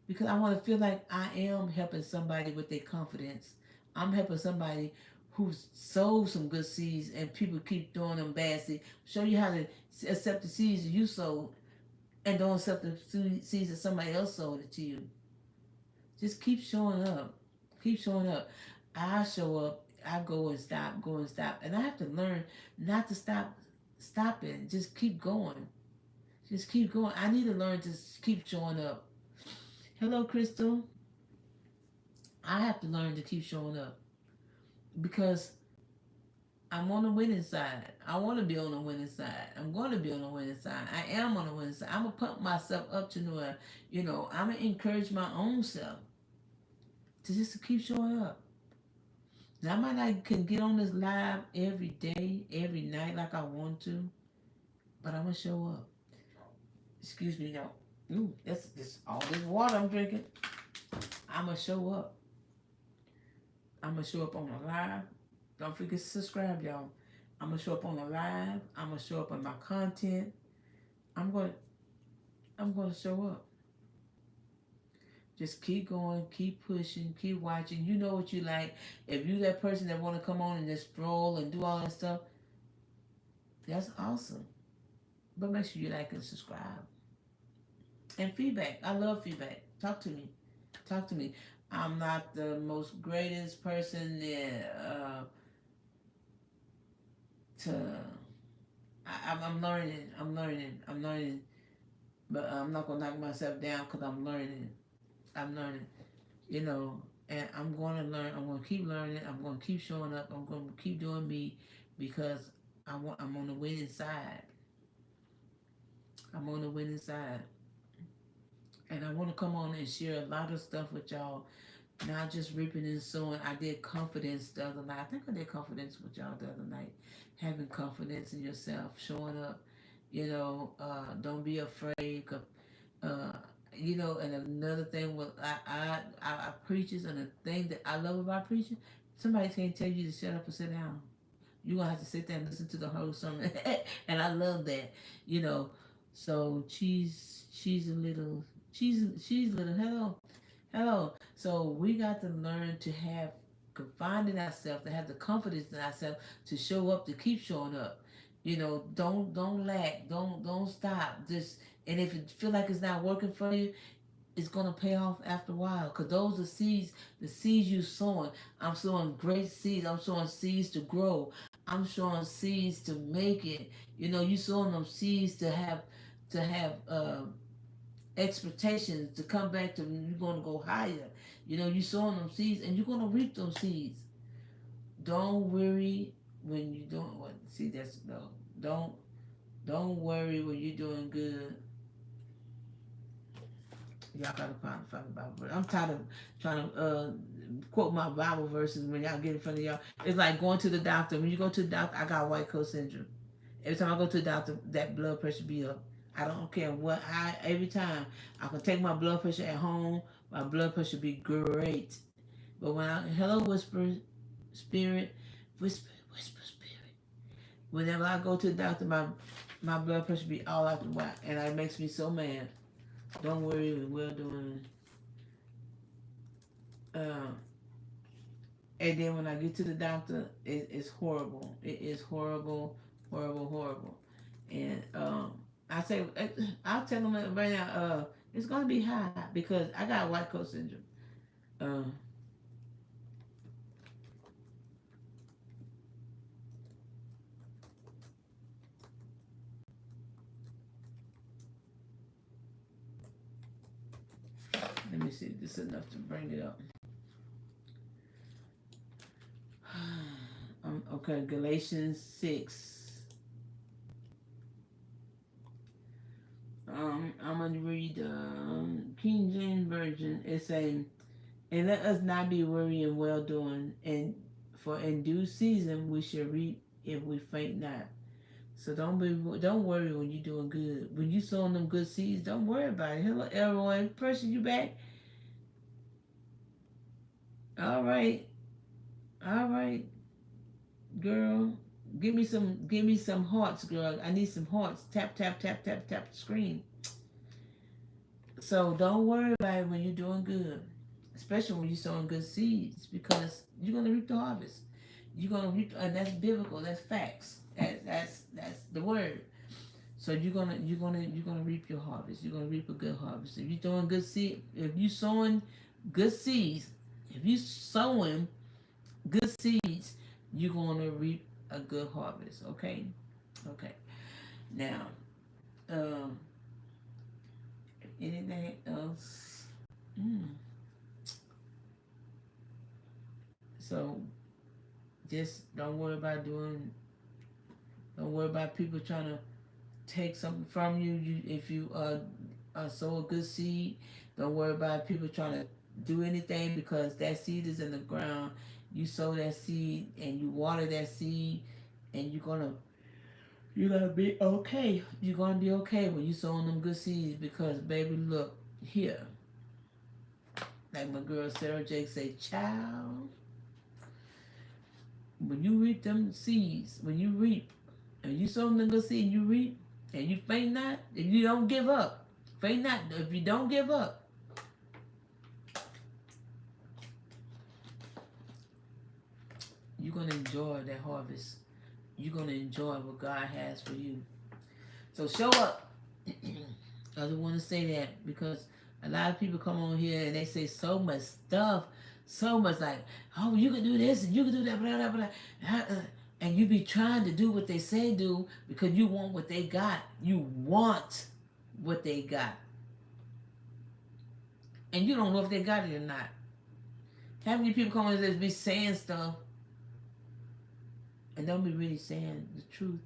because I want to feel like I am helping somebody with their confidence. I'm helping somebody who sowed some good seeds and people keep throwing them bad seeds. Show you how to accept the seeds you sowed and don't accept the seeds that somebody else sowed it to you. Just keep showing up. Keep showing up. I show up. I go and stop, go and stop. And I have to learn not to stop it. Just keep going. Just keep going. I need to learn to keep showing up. Hello, Crystal. I have to learn to keep showing up because I'm on the winning side. I want to be on the winning side. I'm going to be on the winning side. I am on the winning side. I'm going to pump myself up to where, I'm going to encourage my own self to just keep showing up. Now, I might not can get on this live every day, every night like I want to, but I'm going to show up. Excuse me, y'all. Ooh, that's this all this water I'm drinking. I'm going to show up. I'm going to show up on the live. Don't forget to subscribe, y'all. I'm gonna show up on the live. I'm gonna show up on my content. I'm gonna I'm gonna show up. Just keep going, keep pushing, keep watching. You know what you like. If you that person that want to come on and just stroll and do all that stuff, that's awesome. But make sure you like and subscribe. And feedback. I love feedback. Talk to me. Talk to me. I'm not the most greatest person to. I'm learning. I'm learning. I'm learning. But I'm not gonna knock myself down because I'm learning. I'm learning. You know, and I'm going to learn. I'm going to keep learning. I'm going to keep showing up. I'm going to keep doing me because I'm on the winning side. I'm on the winning side, and I want to come on and share a lot of stuff with y'all. Not just reaping and sowing. I did confidence the other night. I think I did confidence with y'all the other night. Having confidence in yourself, showing up. Don't be afraid. Uh, and another thing was I preachers, and the thing that I love about preaching, somebody can't tell you to shut up or sit down. You gonna have to sit there and listen to the whole sermon, and I love that. You know, so she's a little she's a little hello. So we got to learn to have confidence in ourselves, to have the confidence in ourselves, to show up, to keep showing up. Don't lack, don't stop. Just and if you feel like it's not working for you, it's gonna pay off after a while. Cause those are seeds, the seeds you sowing. I'm sowing great seeds. I'm sowing seeds to grow. I'm sowing seeds to make it. You sowing them seeds to have expectations to come back to you're gonna go higher. You sowing them seeds and you're gonna reap those seeds. Don't worry when you don't what see that's no. Don't don't worry when you're doing good. Y'all gotta find a Bible verse. I'm tired of trying to quote my Bible verses when y'all get in front of y'all. It's like going to the doctor. When you go to the doctor, I got white coat syndrome. Every time I go to the doctor, that blood pressure be up. I don't care what every time I can take my blood pressure at home, my blood pressure be great. But when I hello whisper spirit, whisper spirit. Whenever I go to the doctor, my blood pressure be all out the whack, and it makes me so mad. Don't worry, we're doing. Uh, and then when I get to the doctor, it's horrible. It is horrible, horrible, horrible. And I say, I'll tell them right now, it's gonna be high because I got white coat syndrome. Um, Let me see if this is enough to bring it up. Okay, Galatians 6. I'm gonna read King James Version. It's saying, "And let us not be weary in well doing, and for in due season we shall reap if we faint not." So don't worry when you're doing good. When you sowing them good seeds, don't worry about it. Hello, everyone, pressure you back. All right, all right, girl. Give me some hearts, girl. I need some hearts. Tap, tap, tap, tap, tap the screen. So don't worry about it when you're doing good, especially when you're sowing good seeds, because you're gonna reap the harvest. You're gonna reap, and that's biblical. That's facts. That's the word. So you're gonna reap your harvest. You're gonna reap a good harvest. If you're doing good seed, if you sowing good seeds, if you sowing good seeds, you're gonna reap a good harvest. Okay, okay. Now, um, anything else? Mm. So just don't worry about doing. Don't worry about people trying to take something from you. If you sow a good seed, don't worry about people trying to do anything because that seed is in the ground. You sow that seed and you water that seed, and you're gonna be okay. You're gonna be okay when you sowing them good seeds because baby, look here, like my girl Sarah Jake say, child. when you reap them seeds, when you reap, and you sow them good seed, and you reap, and you faint not, and you don't give up. Faint not. If you don't give up, you're gonna enjoy that harvest. You're gonna enjoy what God has for you. So show up. I don't want to say that because a lot of people come on here and they say so much stuff, so much like, oh, you can do this and you can do that, blah, blah, blah. And you be trying to do what they say do because you want what they got. You want what they got. And you don't know if they got it or not. How many people come on and be saying stuff and don't be really saying the truth?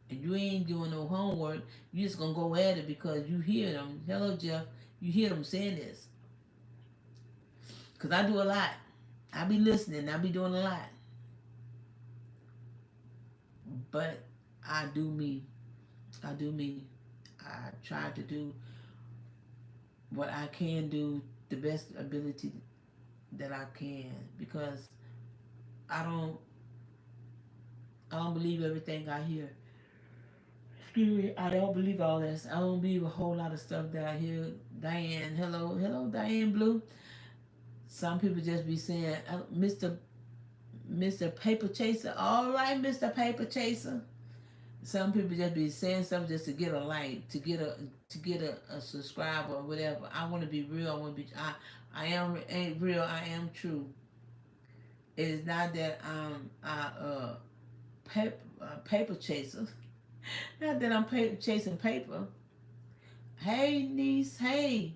And you ain't doing no homework. You just gonna go at it because you hear them. Hello, Jeff. You hear them saying this. Cause I do a lot. I be listening. I be doing a lot. But I do me. I do me. I try to do what I can do the best ability that I can because I don't I don't believe everything I hear. Excuse me, I don't believe all this. I don't believe a whole lot of stuff that I hear. Diane, hello, Diane Blue. Some people just be saying, Mr. Paper Chaser. All right, Mr. Paper Chaser. Some people just be saying something just to get a like, to get a subscriber or whatever. I want to be real. I want to be. I am ain't real. I am true. It is not that paper chaser. Not that I'm chasing paper. Hey niece, hey,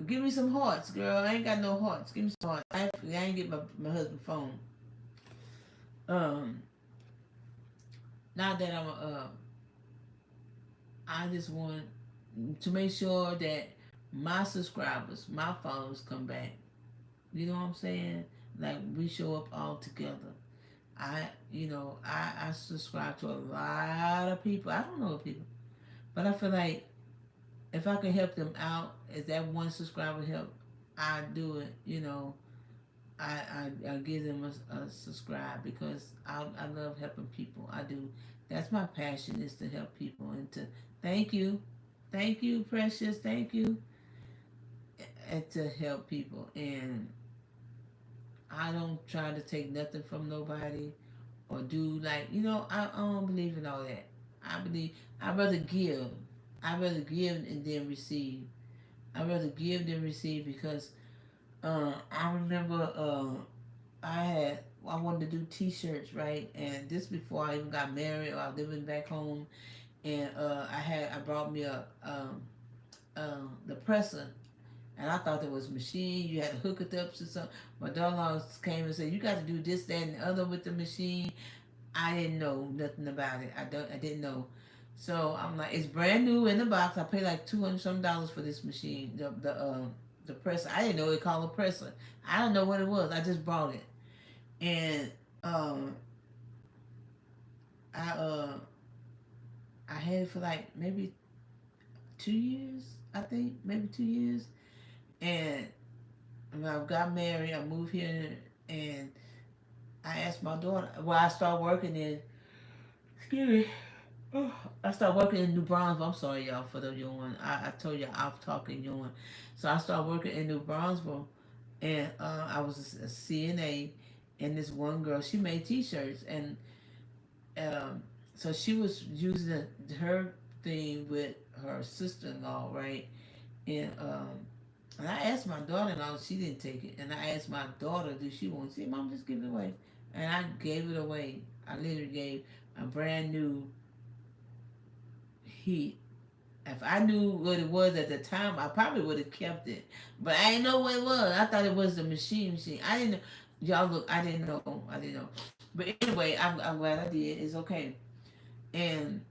give me some hearts, girl. I ain't got no hearts. Give me some hearts. I ain't get my husband's phone. Um, Not that I just want to make sure that my subscribers, my followers come back. You know what I'm saying? Like we show up all together. I subscribe to a lot of people. I don't know people, but I feel like if I can help them out, if that one subscriber help, I do it. I give them a subscribe because I love helping people. I do. That's my passion is to help people and to thank you, precious, thank you, and to help people. And I don't try to take nothing from nobody or do I don't believe in all that. I believe I rather give. I rather give and then receive. I rather give than receive because I remember I wanted to do T-shirts, right? And this before I even got married or I was living back home, and I brought me the presser, and I thought it was a machine. You had to hook it up to something. My daughter-in-law came and said, "You got to do this, that, and the other with the machine." I didn't know nothing about it. I didn't know. So I'm like, it's brand new in the box. I paid like $200 for this machine, the presser. I didn't know it called a presser. I don't know what it was. I just bought it, and um, I I had it for like maybe 2 years. I think maybe 2 years, and when I got married, I moved here, and I asked my daughter. Well, I started working in. Excuse me. Oh, I started working in New Brunswick. I'm sorry, y'all, for the yawn. I told you I'm talking yawn. So I started working in New Brunswick, and I was a CNA, and this one girl, she made T-shirts, and um, so she was using her thing with her sister-in-law, right? And I asked my daughter-in-law, she didn't take it, and I asked my daughter, "Do she want to see? Mom, just give it away," and I gave it away. I literally gave a brand new heat. If I knew what it was at the time, I probably would have kept it. But I didn't know what it was. I thought it was the machine. I didn't know. Y'all look, I didn't know. I didn't know. But anyway, I'm glad I did. It's okay. And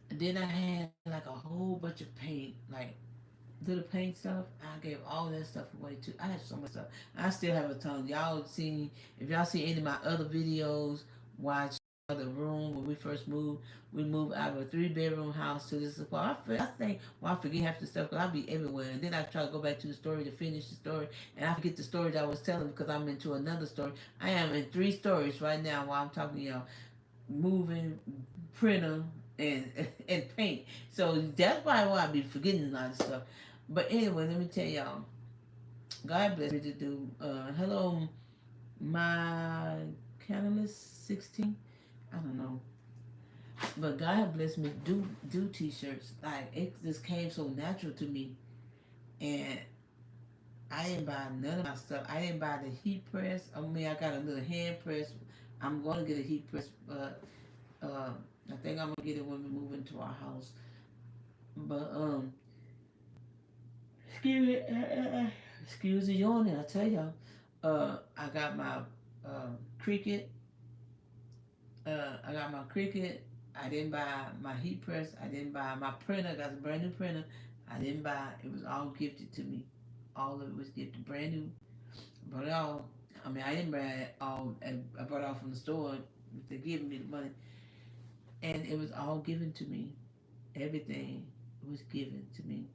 then I had like a whole bunch of paint, like little paint stuff. I gave all that stuff away too. I had so much stuff. I still have a ton. Y'all see, if y'all see any of my other videos, watch the room when we first moved. We moved out of a 3 bedroom house to this apartment. I think, well, I forget half the stuff because I'll be everywhere. And then I try to go back to the story to finish the story. And I forget the story that I was telling because I'm into another story. I am in 3 stories right now while I'm talking to y'all. Moving, printer, and and paint. So that's probably why I be forgetting a lot of stuff. But anyway, let me tell y'all. God bless me to do. Hello, my catalyst 16. I don't know. But God bless me do t-shirts. Like it just came so natural to me, and I didn't buy none of my stuff. I didn't buy the heat press. I mean, I got a little hand press. I'm going to get a heat press, but I think I'm gonna get it when we move into our house. But excuse me, excuse the yawning. I tell y'all, I got my Cricut. I got my Cricut. I didn't buy my heat press. I didn't buy my printer. I got a brand new printer. I didn't buy. It was all gifted to me. All of it was gifted, brand new. Brought it all. I mean, I didn't buy it all. I brought it all from the store. They giving me the money, and it was all given to me. Everything was given to me,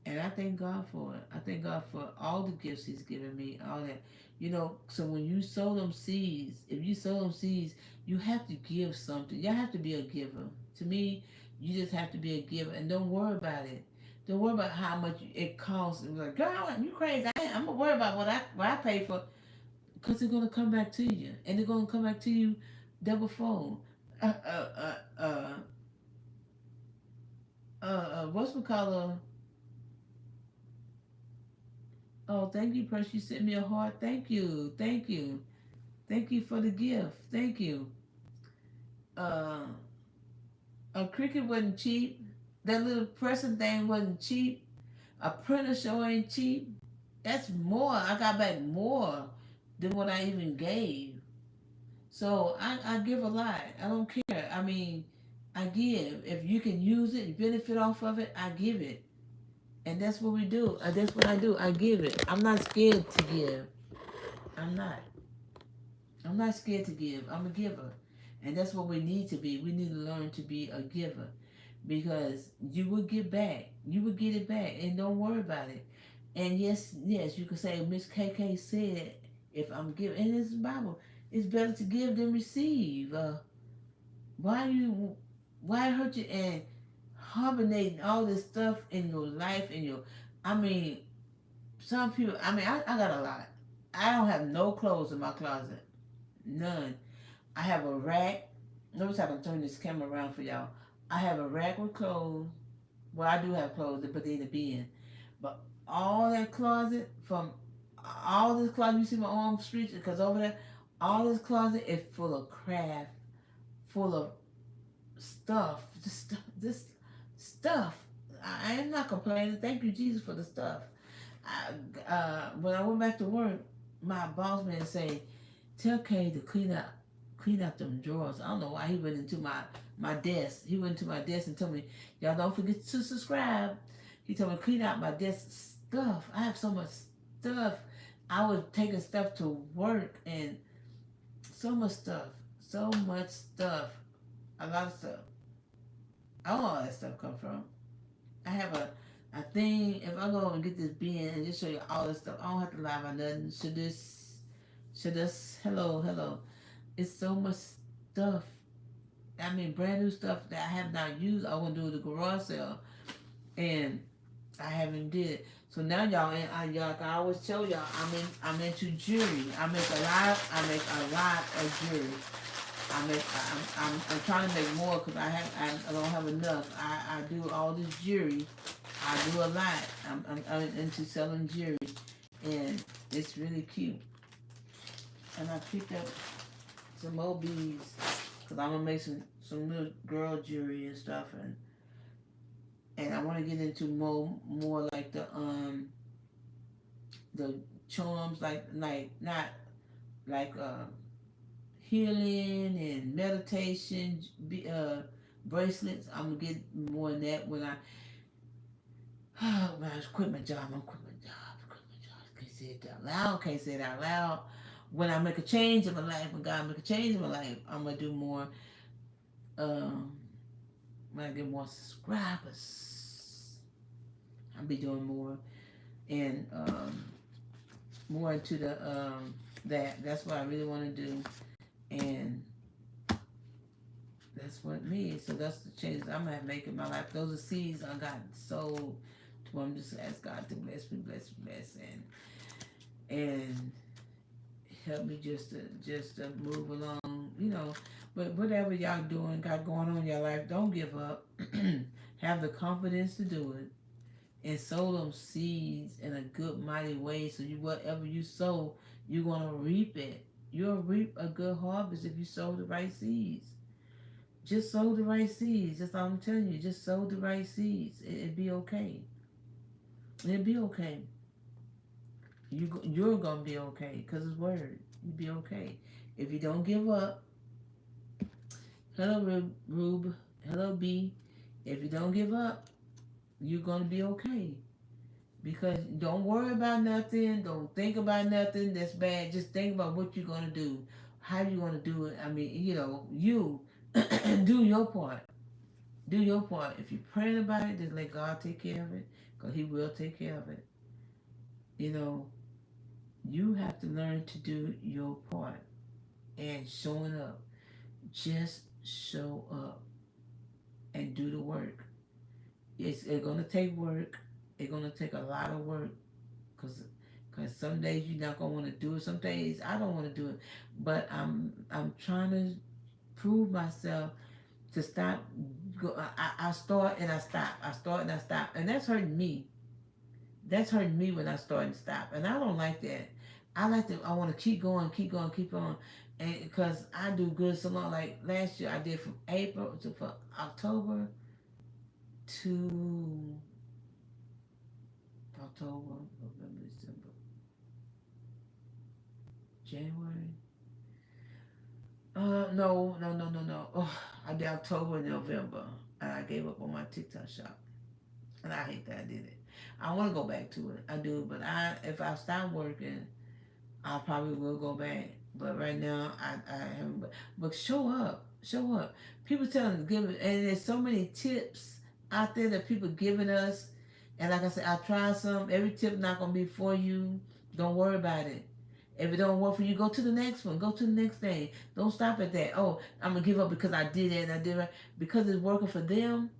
and I thank God for it. I thank God for all the gifts He's given me. All that, So when you sow them seeds, if you sow them seeds, you have to give something. You have to be a giver. To me, you just have to be a giver, and don't worry about it. Don't worry about how much it costs. And like, girl, you crazy? I'm gonna worry about what I pay for, because it's gonna come back to you, and it's gonna come back to you double fold. Uh, uh, uh, uh, what's we call a Oh, thank you, Precious. You sent me a heart. Thank you. Thank you. Thank you for the gift. Thank you. Uh, a Cricut wasn't cheap. That little pressing thing wasn't cheap. A printer show ain't cheap. That's more. I got back more than what I even gave. So I give a lot. I don't care. I mean, I give. If you can use it, benefit off of it, I give it. And that's what we do. That's what I do. I give it. I'm not scared to give. I'm not. I'm not scared to give. I'm a giver. And that's what we need to be. We need to learn to be a giver. Because you will get back. You will get it back. And don't worry about it. And yes, you can say, Miss KayKay said, if I'm giving, and it's the Bible, it's better to give than receive. Why you, why hurt you and hibernating all this stuff in your life, I mean, some people, I got a lot. I don't have no clothes in my closet. None. I have a rack. Notice I can turn this camera around for y'all. I have a rack with clothes. Well, I do have clothes, but they in the bin. But all that closet, from all this closet, you see my arm streets, because over there, all this closet is full of craft, full of stuff. This stuff. I am not complaining. Thank you, Jesus, for the stuff. When I went back to work, my boss man say, "Tell Kay to clean out them drawers." I don't know why he went into my desk. He went into my desk and told me, "Y'all don't forget to subscribe." He told me clean out my desk stuff. I have so much stuff. I was taking stuff to work, and so much stuff, so much stuff, a lot of stuff. I don't know where that stuff come from. I have a thing. If I go and get this bin and just show you all this stuff, I don't have to lie about nothing. Should this, hello. It's so much stuff. I mean, brand new stuff that I have not used. I want to do the garage sale, and I haven't did it. So now y'all, and y'all, like I always tell y'all, I'm into jewelry. I make a lot of jewelry. I'm trying to make more because I don't have enough. I do all this jewelry. I do a lot. I'm into selling jewelry, and it's really cute. And I picked up some more beads because I'm gonna make some little girl jewelry and stuff, and I want to get into more like the charms, like not like healing and meditation bracelets. I'm gonna get more of that when I quit my job. I'm quit my job. Quit my job. Can't say it out loud. Can't say it out loud. when I make a change in my life, when God make a change in my life, I'm gonna do more. Um, when I get more subscribers, I'll be doing more and more into the that. That's what I really want to do, and that's what me. So that's the changes I'm gonna make in my life. Those are seeds I got sowed. To I'm just ask God to bless me, bless me, bless, and help me just to move along, you know. But whatever y'all doing, got going on in your life, don't give up. Have the confidence to do it and sow them seeds in a good, mighty way. So you, whatever you sow, you're gonna reap it. You'll reap a good harvest if you sow the right seeds. Just sow the right seeds. That's all I'm telling you. Just sow the right seeds. It'd be okay. It'd be okay. You're gonna be okay because it's word. You'll be okay if you don't give up. Hello, Rube. Hello, B. If you don't give up, you're gonna be okay. Because don't worry about nothing. Don't think about nothing that's bad. Just think about what you're gonna do, how you're gonna do it. I mean, you know, you do your part. Do your part. If you're praying about it, just let God take care of it, because He will take care of it. You know, you have to learn to do your part and showing up. Just show up and do the work. It's gonna take work. It's gonna take a lot of work, because some days you're not gonna want to do it. Some days I don't want to do it, but I'm trying to prove myself to stop. I start and I stop. I start and I stop, and that's hurting me. That's hurting me when I start and stop, and I don't like that. I like to. I want to keep going, keep going, keep on, and because I do good so long. Like last year, I did from April to from October to October, November, December, January. No. Oh, I did October and November, and I gave up on my TikTok shop, and I hate that I did it. I want to go back to it. I do, but if I stop working, I probably will go back. But right now, I haven't. But show up. People telling give it, and there's so many tips out there that people giving us. And like I said, I tried some. Every tip not gonna be for you. Don't worry about it. If it don't work for you, go to the next one. Go to the next thing. Don't stop at that. Oh, I'm gonna give up because I did it and I did it because it's working for them,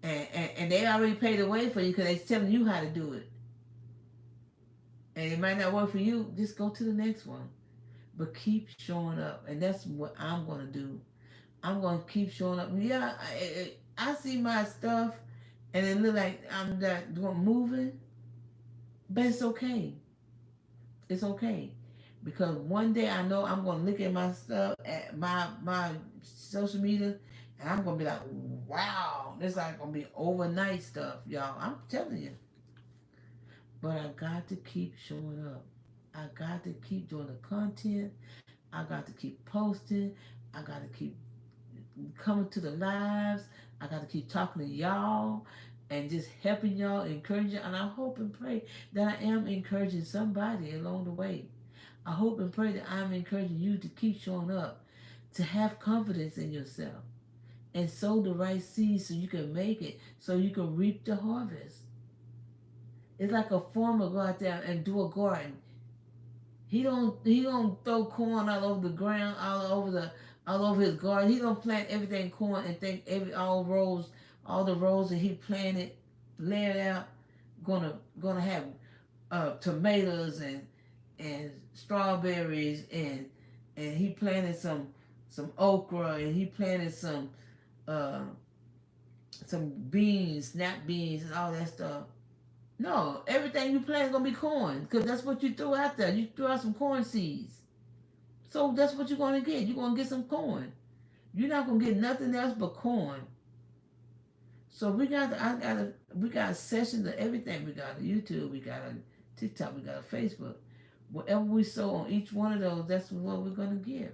and they already paid the way for you because they're telling you how to do it. And it might not work for you. Just go to the next one. But keep showing up, and that's what I'm gonna do. I'm gonna keep showing up. Yeah, I see my stuff, and it look like I'm not moving, but it's okay. It's okay, because one day I know I'm gonna look at my stuff at my social media, and I'm gonna be like, wow, this like gonna be overnight stuff, y'all. I'm telling you. But I got to keep showing up. I got to keep doing the content. I got to keep posting. I got to keep coming to the lives. I got to keep talking to y'all and just helping y'all, encouraging. And I hope and pray that I am encouraging somebody along the way. I hope and pray that I'm encouraging you to keep showing up, to have confidence in yourself, and sow the right seeds so you can make it, so you can reap the harvest. It's like a farmer go out there and do a garden. He don't throw corn all over the ground, all over his garden. He don't plant everything corn and think all the rows that he planted, laid out, gonna have tomatoes and strawberries and he planted some okra and he planted uh some beans, snap beans and all that stuff. No, everything you plant is gonna be corn because that's what you threw out there. You threw out some corn seeds, so that's what you're gonna get. You're gonna get some corn. You're not gonna get nothing else but corn. So we got sessions of everything. We got a YouTube, we got a TikTok, we got a Facebook. Whatever we sow on each one of those, that's what we're gonna give.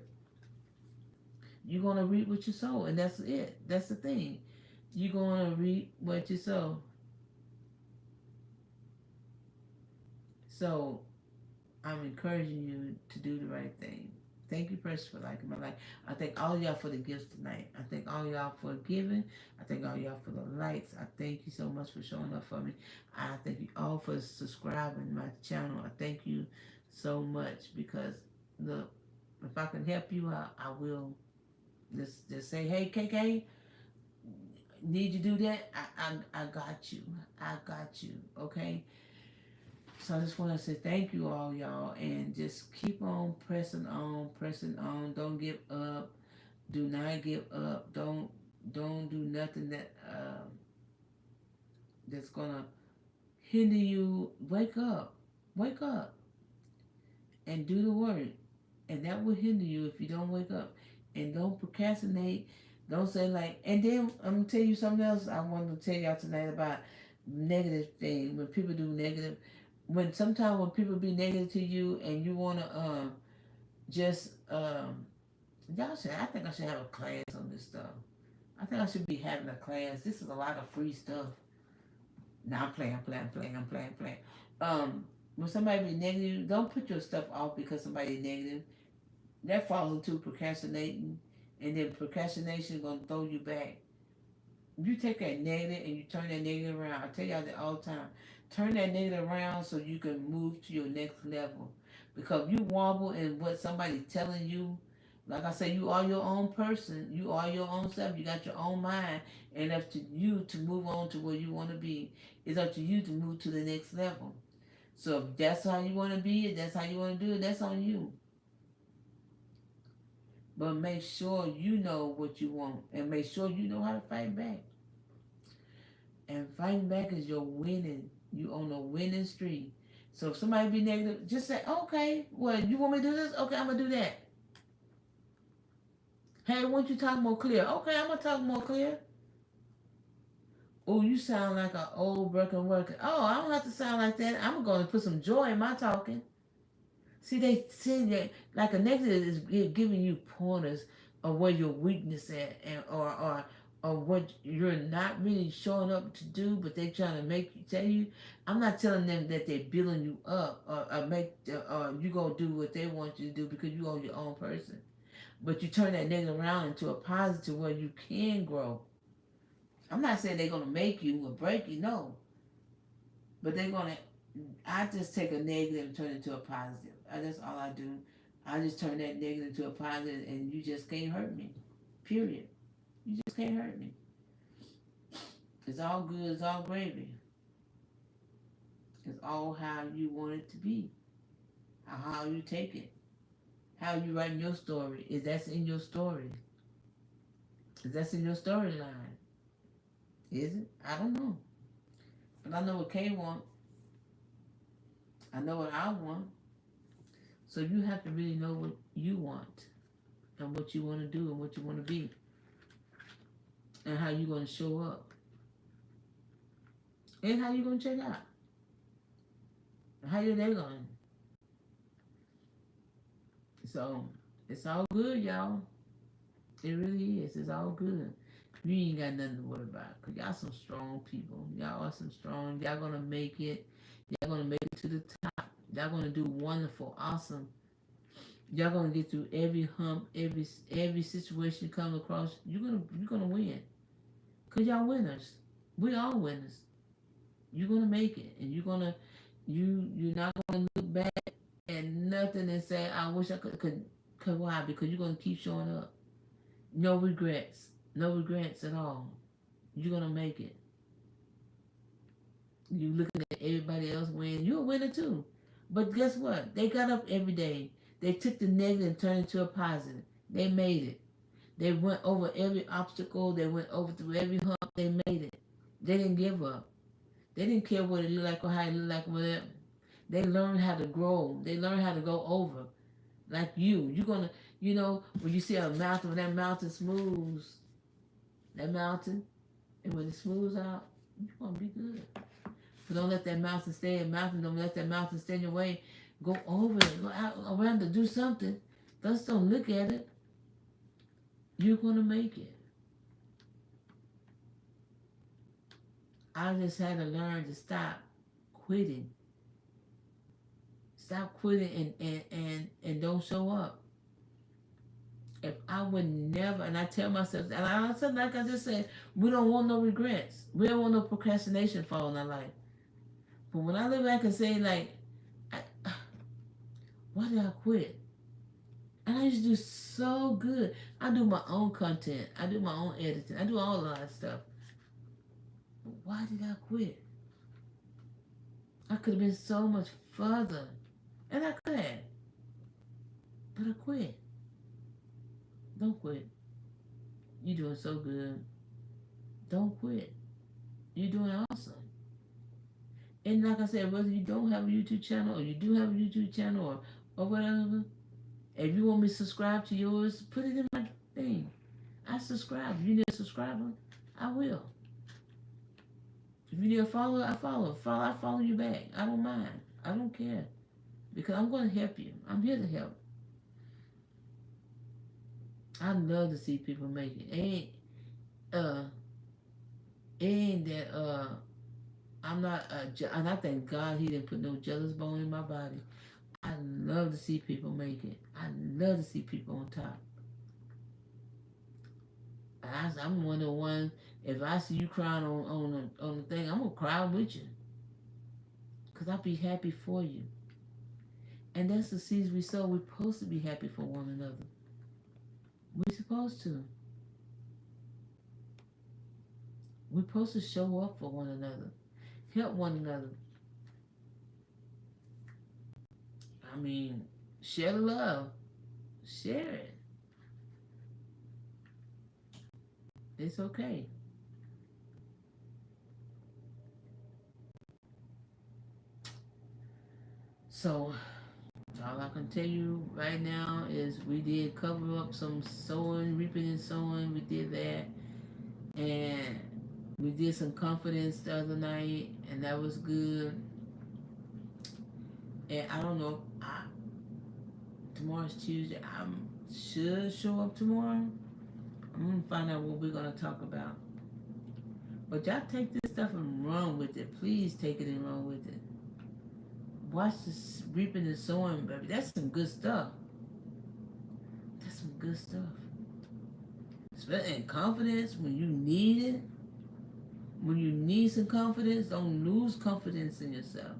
You're gonna reap what you sow, and that's it. That's the thing. You're gonna reap what you sow. So I'm encouraging you to do the right thing. Thank you, Precious, for liking my life. I thank all y'all for the gifts tonight. I thank all y'all for giving. I thank all y'all for the likes. I thank you so much for showing up for me. I thank you all for subscribing to my channel. I thank you so much because look, if I can help you out, I will. Just say, hey, KK, need you do that? I got you. I got you. Okay. So I just want to say thank you all, y'all, and just keep on pressing on, pressing on. Don't give up. Do not give up. Don't do nothing that's gonna hinder you. Wake up, wake up, and do the work. And that will hinder you if you don't wake up. And don't procrastinate. Don't say like. And then I'm gonna tell you something else. I want to tell y'all tonight about negative thing. When people do negative, when sometimes when people be negative to you and you wanna just y'all should. I think I should have a class on this stuff. I think I should be having a class. This is a lot of free stuff. Now I'm playing, I'm playing, I'm playing, I'm playing, playing. When somebody be negative, don't put your stuff off because somebody negative. That falls into procrastinating, and then procrastination is gonna throw you back. You take that negative and you turn that negative around. I tell y'all that all the time. Turn that negative around so you can move to your next level. Because you wobble in what somebody's telling you, like I said, you are your own person. You are your own self. You got your own mind, and up to you to move on to where you want to be. It's up to you to move to the next level. So if that's how you want to be, if that's how you want to do it, that's on you. But make sure you know what you want, and make sure you know how to fight back. And fighting back is your winning. You on a winning streak. So if somebody be negative, just say, okay, well, you want me to do this? Okay, I'm gonna do that. Hey, why don't you talk more clear? Okay, I'm gonna talk more clear. Oh, you sound like an old broken worker. Oh, I don't have to sound like that. I'm gonna put some joy in my talking. See, they say that like a negative is giving you pointers of where your weakness at, and or what you're not really showing up to do, but they trying to make you tell you. I'm not telling them that they're building you up or make or you gonna do what they want you to do because you are your own person. But you turn that negative around into a positive where you can grow. I'm not saying they're gonna make you or break you, no, but they're gonna. I just take a negative and turn it into a positive. That's all I do. I just turn that negative into a positive, and you just can't hurt me. Period. You just can't hurt me. It's all good. It's all gravy. It's all how you want it to be. How you take it. How you write your story. Is that's in your story? Is that's in your storyline? Is it? I don't know. But I know what Kay want. I know what I want. So you have to really know what you want and what you want to do and what you want to be and how you going to show up and how you going to check out. How your day going? So it's all good, y'all. It really is. It's all good. You ain't got nothing to worry about because y'all some strong people. Y'all are some strong. Y'all going to make it. Y'all going to make it to the top. Y'all going to do wonderful, awesome. Y'all gonna get through every hump, every situation you come across. You're gonna win, cause y'all winners. We all winners. You're gonna make it, and you're not gonna look back at nothing and say, "I wish I could." Cause why? Because you're gonna keep showing up. No regrets. No regrets at all. You're gonna make it. You looking at everybody else win. You're a winner too. But guess what? They got up every day. They took the negative and turned it into a positive. They made it. They went over every obstacle. They went over through every hump. They made it. They didn't give up. They didn't care what it looked like or how it looked like, whatever. They learned how to grow. They learned how to go over. Like you. You're going to, when you see a mountain, when that mountain smooths, that mountain, and when it smooths out, you're going to be good. But don't let that mountain stay a mountain. Don't let that mountain stay in your way. Go over it. Go out around to do something. Just don't look at it. You're going to make it. I just had to learn to stop quitting. Stop quitting and don't show up. If I would never, and I tell myself, and I said, like I just said, we don't want no regrets. We don't want no procrastination fall in our life. But when I look back and say, like, I, why did I quit? And I used to do so good. I do my own content. I do my own editing. I do all of that stuff. But why did I quit? I could have been so much further. And I could have. But I quit. Don't quit. You're doing so good. Don't quit. You're doing awesome. And like I said, whether you don't have a YouTube channel or you do have a YouTube channel or whatever, if you want me to subscribe to yours, put it in my thing. I subscribe. If you need a subscriber, I will. If you need a follower, I follow. I follow you back. I don't mind. I don't care. Because I'm going to help you. I'm here to help. I love to see people make it. Ain't that I'm not and I thank God he didn't put no jealous bone in my body. I love to see people make it. I love to see people on top. I'm one of the ones. If I see you crying on the thing, I'm gonna cry with you, cause I'll be happy for you. And that's the seeds we sow. We're supposed to be happy for one another. We're supposed to. We're supposed to show up for one another, help one another. I mean, share the love, share it. It's okay. So all I can tell you right now is we did cover up some sowing, reaping and sowing. We did that, and we did some confidence the other night, and that was good. And I don't know. Tomorrow's Tuesday. I should show up tomorrow. I'm gonna find out what we're gonna talk about. But y'all take this stuff and run with it. Please take it and run with it. Watch this reaping and sowing, baby. That's some good stuff. That's some good stuff. And confidence when you need it. When you need some confidence, don't lose confidence in yourself.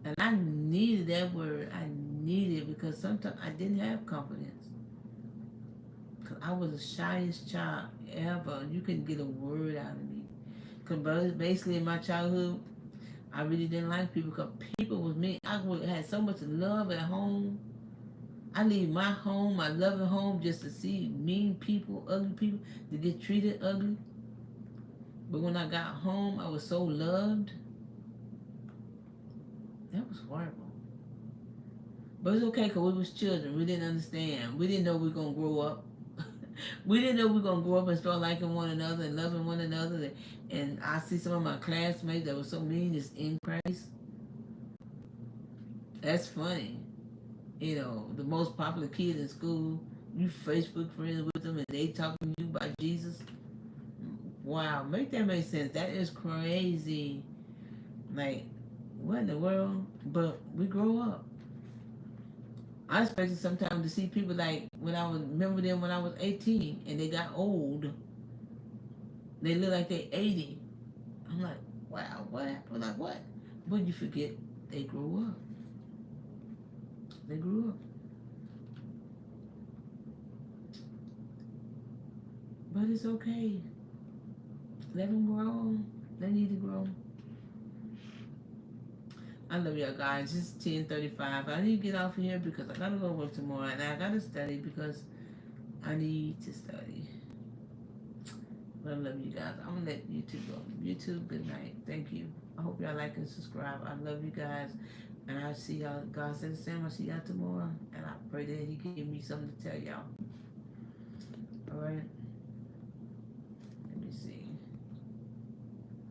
And I needed that word. I needed it because sometimes I didn't have confidence. Because I was the shyest child ever. You couldn't get a word out of me. Because basically in my childhood, I really didn't like people because people was mean. I had so much love at home. I leave my home, my loving home, just to see mean people, ugly people, to get treated ugly. But when I got home, I was so loved. That was horrible. But it's okay because we was children. We didn't understand. We didn't know we were going to grow up. We didn't know we were going to grow up and start liking one another and loving one another. And I see some of my classmates that were so mean is in Christ. That's funny. You know, the most popular kids in school, you Facebook friends with them and they talking to you about Jesus. Wow, make that make sense. That is crazy. Like, what in the world? But we grow up. I expected sometimes to see people like remember them when I was 18 and they got old. They look like they 80. I'm like, wow, what happened? Like what? But you forget they grew up. They grew up. But it's okay. Let them grow. They need to grow. I love y'all guys. It's 10:35. I need to get off here because I gotta go to work tomorrow and I gotta study because I need to study. But I love you guys. I'm gonna let YouTube go. YouTube, good night. Thank you. I hope y'all like and subscribe. I love you guys. And I see y'all. God said the same. I see y'all tomorrow. And I pray that He give me something to tell y'all.